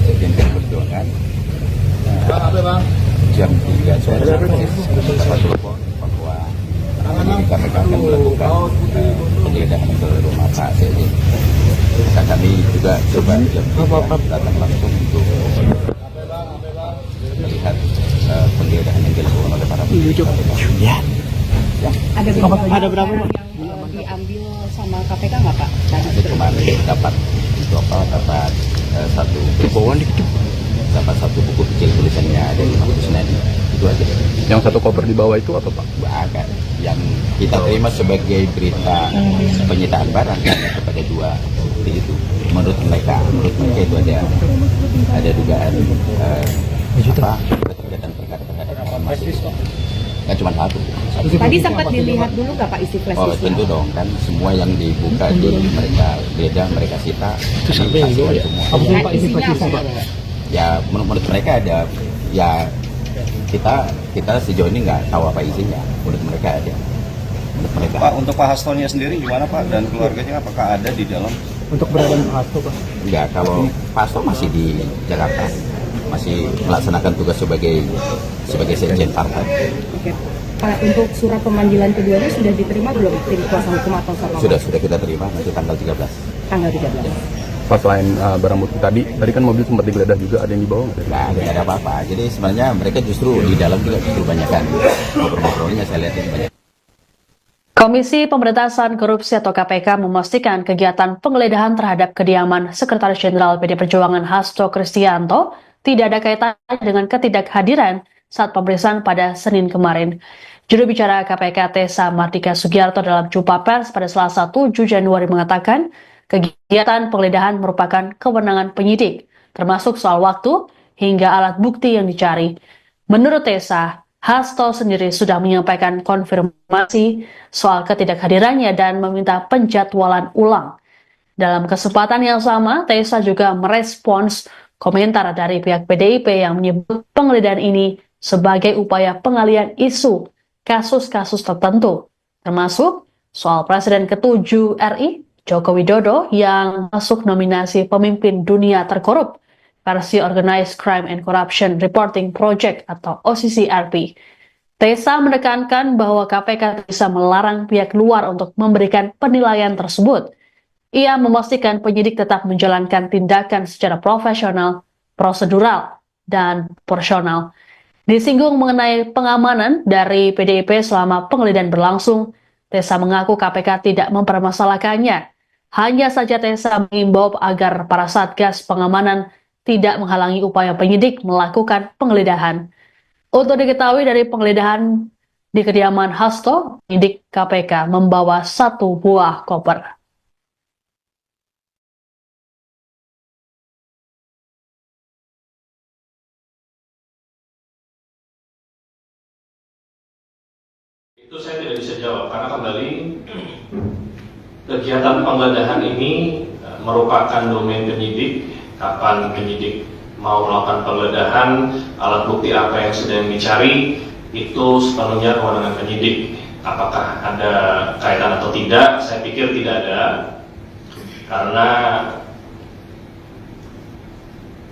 Sekjen PD Perjuangan. Jam 3 sore dapat telepon bahwa KPK akan melakukan penggeledahan ke rumah Pak Sekjen. Maka kami juga coba jam 3 datang langsung untuk melihat penggeledahan yang dilakukan oleh para penyidik. Ada berapa yang diambil sama KPK nggak Pak? Tadi kemarin dapat satu buku kecil tulisannya dari Pak Kusnadi, itu aja. Yang satu koper di bawah itu apa Pak? Agak yang kita terima sebagai berita penyitaan barang kepada dua bukti itu. Menurut mereka itu ada dugaan keterkaitan perkara terhadap mahasiswa. Kan cuma satu. Tadi sempat dilihat dulu nggak Pak isi flash Oh disk? tentu dong, kan semua yang dibuka di mereka geledah, mereka sita, itu sampai semua. Apa isi flash disk Pak? Ya menurut mereka ada, ya kita sejauh ini nggak tahu apa isinya. Menurut mereka ada. Menurut mereka. Pak, untuk Pak Hastonya sendiri gimana Pak dan keluarganya apakah ada di dalam? Untuk beradaan Pak Hasto Pak? Enggak, kalau Pak Hasto masih di Jakarta, masih melaksanakan tugas sebagai sekjen partai. Oke. Pak, untuk surat pemanggilan keduanya sudah diterima belum tim kuasa hukum atau sama? Sudah kita terima nanti tanggal 13. Tanggal 13. Pas selain barang bukti tadi kan mobil sempat digeledah juga, ada yang dibawa nggak? Nggak ada apa-apa. Jadi sebenarnya mereka justru di dalam juga justru banyakkan ngobrol-ngobrolnya, saya lihat ini banyak. Komisi Pemberantasan Korupsi atau KPK memastikan kegiatan penggeledahan terhadap kediaman Sekretaris Jenderal PD Perjuangan Hasto Kristianto tidak ada kaitannya dengan ketidakhadiran saat pemeriksaan pada Senin kemarin. Juru bicara KPK Tessa Mardika Sugiarto dalam jumpa pers pada Selasa 7 Januari mengatakan kegiatan penggeledahan merupakan kewenangan penyidik, termasuk soal waktu hingga alat bukti yang dicari. Menurut Tessa, Hasto sendiri sudah menyampaikan konfirmasi soal ketidakhadirannya dan meminta penjadwalan ulang. Dalam kesempatan yang sama, Tessa juga merespons komentar dari pihak PDIP yang menyebut penggeledahan ini sebagai upaya pengalihan isu kasus-kasus tertentu, termasuk soal Presiden ke-7 RI, Joko Widodo, yang masuk nominasi pemimpin dunia terkorup versi Organized Crime and Corruption Reporting Project atau OCCRP. Tessa menekankan bahwa KPK bisa melarang pihak luar untuk memberikan penilaian tersebut. Ia memastikan penyidik tetap menjalankan tindakan secara profesional, prosedural, dan proporsional. Disinggung mengenai pengamanan dari PDIP selama penggeledahan berlangsung, Tessa mengaku KPK tidak mempermasalahkannya. Hanya saja Tessa mengimbau agar para satgas pengamanan tidak menghalangi upaya penyidik melakukan penggeledahan. Untuk diketahui dari penggeledahan di kediaman Hasto, penyidik KPK membawa 1 buah koper. Itu saya tidak bisa jawab karena kembali kegiatan penggeledahan ini merupakan domain penyidik. Kapan penyidik mau melakukan penggeledahan, alat bukti apa yang sedang dicari, itu sepenuhnya kewenangan penyidik. Apakah ada kaitan atau tidak? Saya pikir tidak ada, karena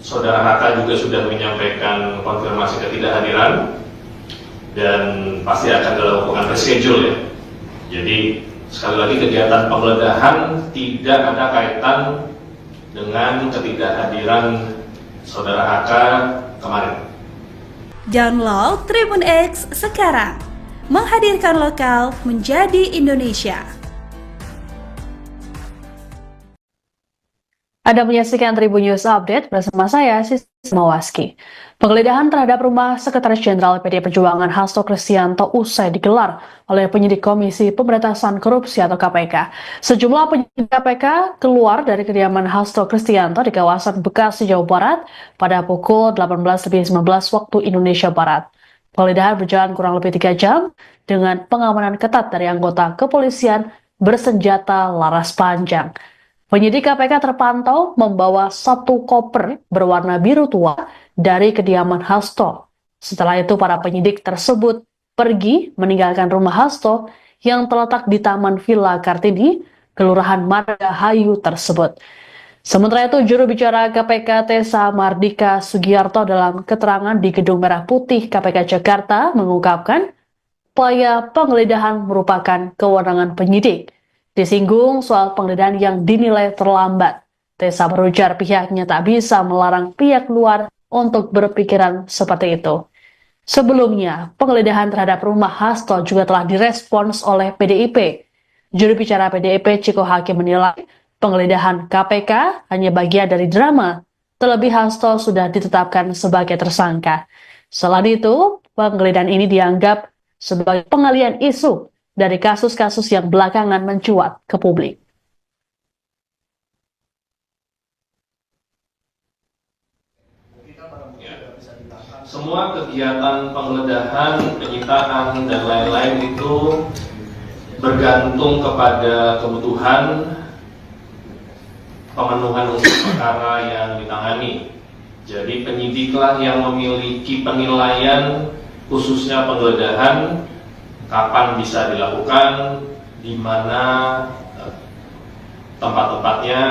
Saudara Hatta juga sudah menyampaikan konfirmasi ketidakhadiran dan pasti akan dilakukan reschedule ya. Jadi sekali lagi kegiatan penggeledahan tidak ada kaitan dengan ketidakhadiran Saudara HK kemarin. Download Tribun X sekarang, menghadirkan lokal menjadi Indonesia. Anda menyaksikan Tribun News Update bersama saya, Sisma Waski. Penggeledahan terhadap rumah Sekretaris Jenderal PDI Perjuangan Hasto Kristianto usai digelar oleh penyidik Komisi Pemberantasan Korupsi atau KPK. Sejumlah penyidik KPK keluar dari kediaman Hasto Kristianto di kawasan Bekasi, Jawa Barat pada pukul 18.19 waktu Indonesia Barat. Penggeledahan berjalan kurang lebih 3 jam dengan pengamanan ketat dari anggota kepolisian bersenjata laras panjang. Penyidik KPK terpantau membawa 1 koper berwarna biru tua dari kediaman Hasto. Setelah itu para penyidik tersebut pergi meninggalkan rumah Hasto yang terletak di Taman Villa Kartini, Kelurahan Margahayu tersebut. Sementara itu, juru bicara KPK Tessa Mardika Sugiarto dalam keterangan di Gedung Merah Putih KPK Jakarta mengungkapkan upaya penggeledahan merupakan kewenangan penyidik. Disinggung soal penggeledahan yang dinilai terlambat. Tessa berujar pihaknya tak bisa melarang pihak luar untuk berpikiran seperti itu. Sebelumnya, penggeledahan terhadap rumah Hasto juga telah direspons oleh PDIP. Juru bicara PDIP Ciko Hakim menilai penggeledahan KPK hanya bagian dari drama, terlebih Hasto sudah ditetapkan sebagai tersangka. Selain itu, penggeledahan ini dianggap sebagai pengalihan isu dari kasus-kasus yang belakangan mencuat ke publik. Semua kegiatan penggeledahan, penyitaan, dan lain-lain itu bergantung kepada kebutuhan pemenuhan untuk perkara yang ditangani. Jadi penyidiklah yang memiliki penilaian khususnya penggeledahan, kapan bisa dilakukan, di mana tempat-tempatnya,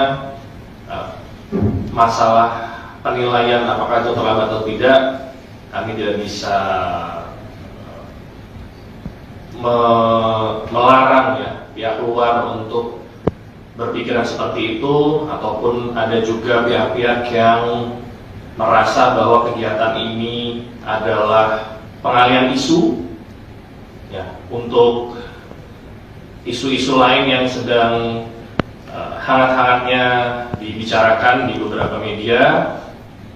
masalah penilaian apakah itu terlambat atau tidak, kami tidak bisa melarang ya pihak luar untuk berpikiran seperti itu, ataupun ada juga pihak-pihak yang merasa bahwa kegiatan ini adalah pengalihan isu ya, untuk isu-isu lain yang sedang hangat-hangatnya dibicarakan di beberapa media.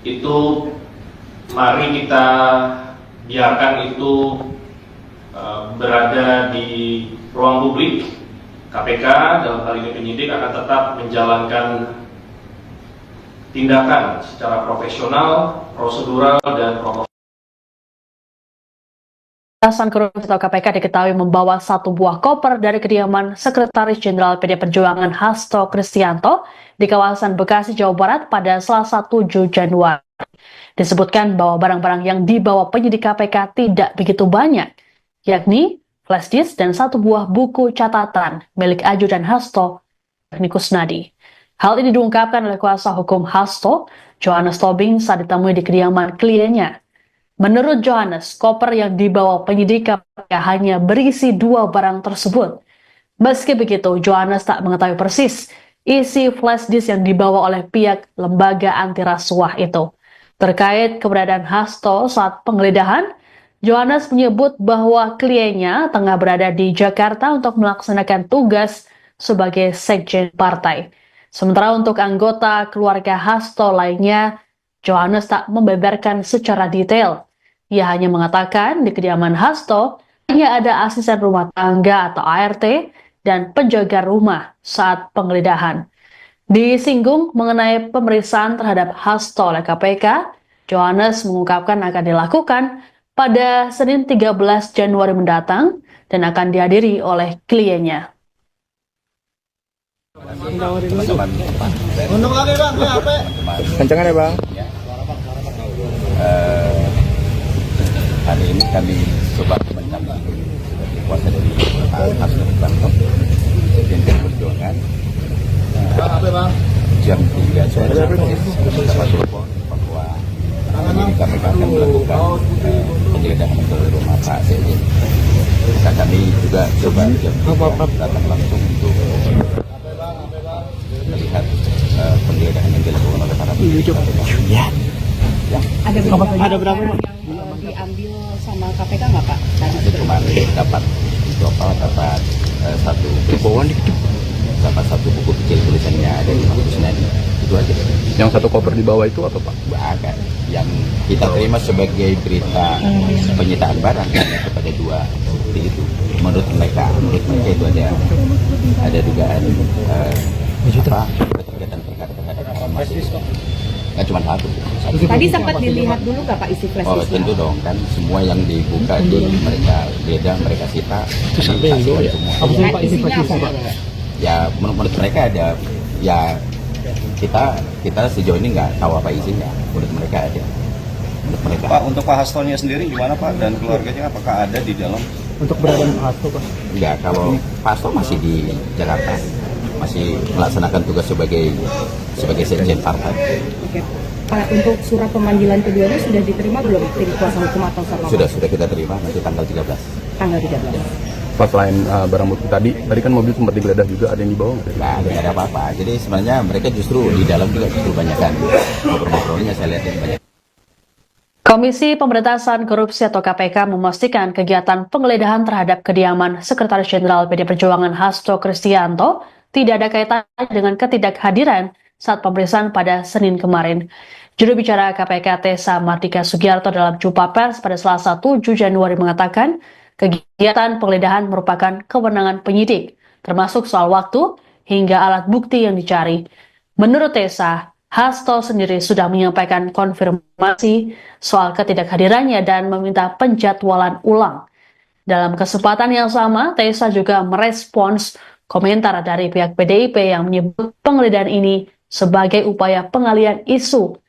Itu mari kita biarkan itu berada di ruang publik, KPK dalam hal ini penyidik akan tetap menjalankan tindakan secara profesional, prosedural, dan protokol. Pemberantasan Korupsi atau KPK diketahui membawa satu buah koper dari kediaman Sekretaris Jenderal PD Perjuangan Hasto Kristianto di kawasan Bekasi, Jawa Barat pada Selasa 7 Januari. Disebutkan bahwa barang-barang yang dibawa penyidik KPK tidak begitu banyak, yakni flash disk dan satu buah buku catatan milik ajudan Hasto, yakni Kusnadi. Hal ini diungkapkan oleh kuasa hukum Hasto, Johannes Tobing, saat ditemui di kediaman kliennya. Menurut Johannes, koper yang dibawa penyidik KPK hanya berisi dua barang tersebut. Meski begitu, Johannes tak mengetahui persis isi flash disk yang dibawa oleh pihak lembaga anti rasuah itu. Terkait keberadaan Hasto saat penggeledahan, Johannes menyebut bahwa kliennya tengah berada di Jakarta untuk melaksanakan tugas sebagai sekjen partai. Sementara untuk anggota keluarga Hasto lainnya, Johannes tak membeberkan secara detail. Ia hanya mengatakan di kediaman Hasto hanya ada asisten rumah tangga atau ART dan penjaga rumah saat penggeledahan. Disinggung mengenai pemeriksaan terhadap Hasto oleh KPK, Johannes mengungkapkan akan dilakukan pada Senin 13 Januari mendatang dan akan dihadiri oleh kliennya. Untung lagi bang, Kencangan ya bang. Hari ini kami coba mendampingi sebagai kuasa dari Pak Hasto Kristianto, Sekjen Perjuangan. Jam 3 sore dapat telepon bahwa kami akan melakukan penggeledahan ke rumah Pak Sekjen. Maka kami juga coba datang langsung untuk melihat penggeledahan yang dilakukan oleh para penyidik. Ada berapa yang diambil sama KPK nggak Pak? Ada cuma dapat satu buku kecil tulisannya dari Pak Kusnadi, itu aja. Yang satu koper di bawah itu apa pak? Ada yang kita terima sebagai berita penyitaan barang kepada dua bukti itu. Menurut mereka itu ada dugaan keterkaitan perkara terhadap mahasiswa. Kan cuma satu. Tadi sempat dilihat dulu nggak Pak isi flash disk? Oh tentu dong, kan semua yang dibuka di mereka geledah, mereka sita, semua. Apa isinya apa? Ya menurut mereka ada, ya kita sejauh ini nggak tahu apa isinya. Menurut mereka ada. Menurut mereka. Pak, untuk Pak Hastonya sendiri gimana Pak dan keluarganya, apakah ada di dalam? Untuk keberadaan Pak Hasto Pak? Enggak, kalau Pak Hasto masih di Jakarta, masih melaksanakan tugas sebagai sekjen partai. Oke. Pak, untuk surat pemanggilan keduanya sudah diterima belum tim kuasa hukum atau sama? Sudah kita terima nanti tanggal 13. Tanggal 13. Pas selain barang bukti tadi kan mobil sempat digeledah juga, ada yang dibawa nggak? Nggak ada apa-apa. Jadi sebenarnya mereka justru di dalam juga banyak kan. Ngobrol-ngobrolnya saya lihat banyak. Komisi Pemberantasan Korupsi atau KPK memastikan kegiatan penggeledahan terhadap kediaman Sekretaris Jenderal PD Perjuangan Hasto Kristianto tidak ada kaitannya dengan ketidakhadiran saat pemeriksaan pada Senin kemarin. Juru bicara KPK Tessa Mardika Sugiarto dalam jumpa pers pada Selasa 7 Januari mengatakan kegiatan penggeledahan merupakan kewenangan penyidik, termasuk soal waktu hingga alat bukti yang dicari. Menurut Tessa, Hasto sendiri sudah menyampaikan konfirmasi soal ketidakhadirannya dan meminta penjadwalan ulang. Dalam kesempatan yang sama, Tessa juga merespons komentar dari pihak PDIP yang menyebut penggeledahan ini sebagai upaya pengalihan isu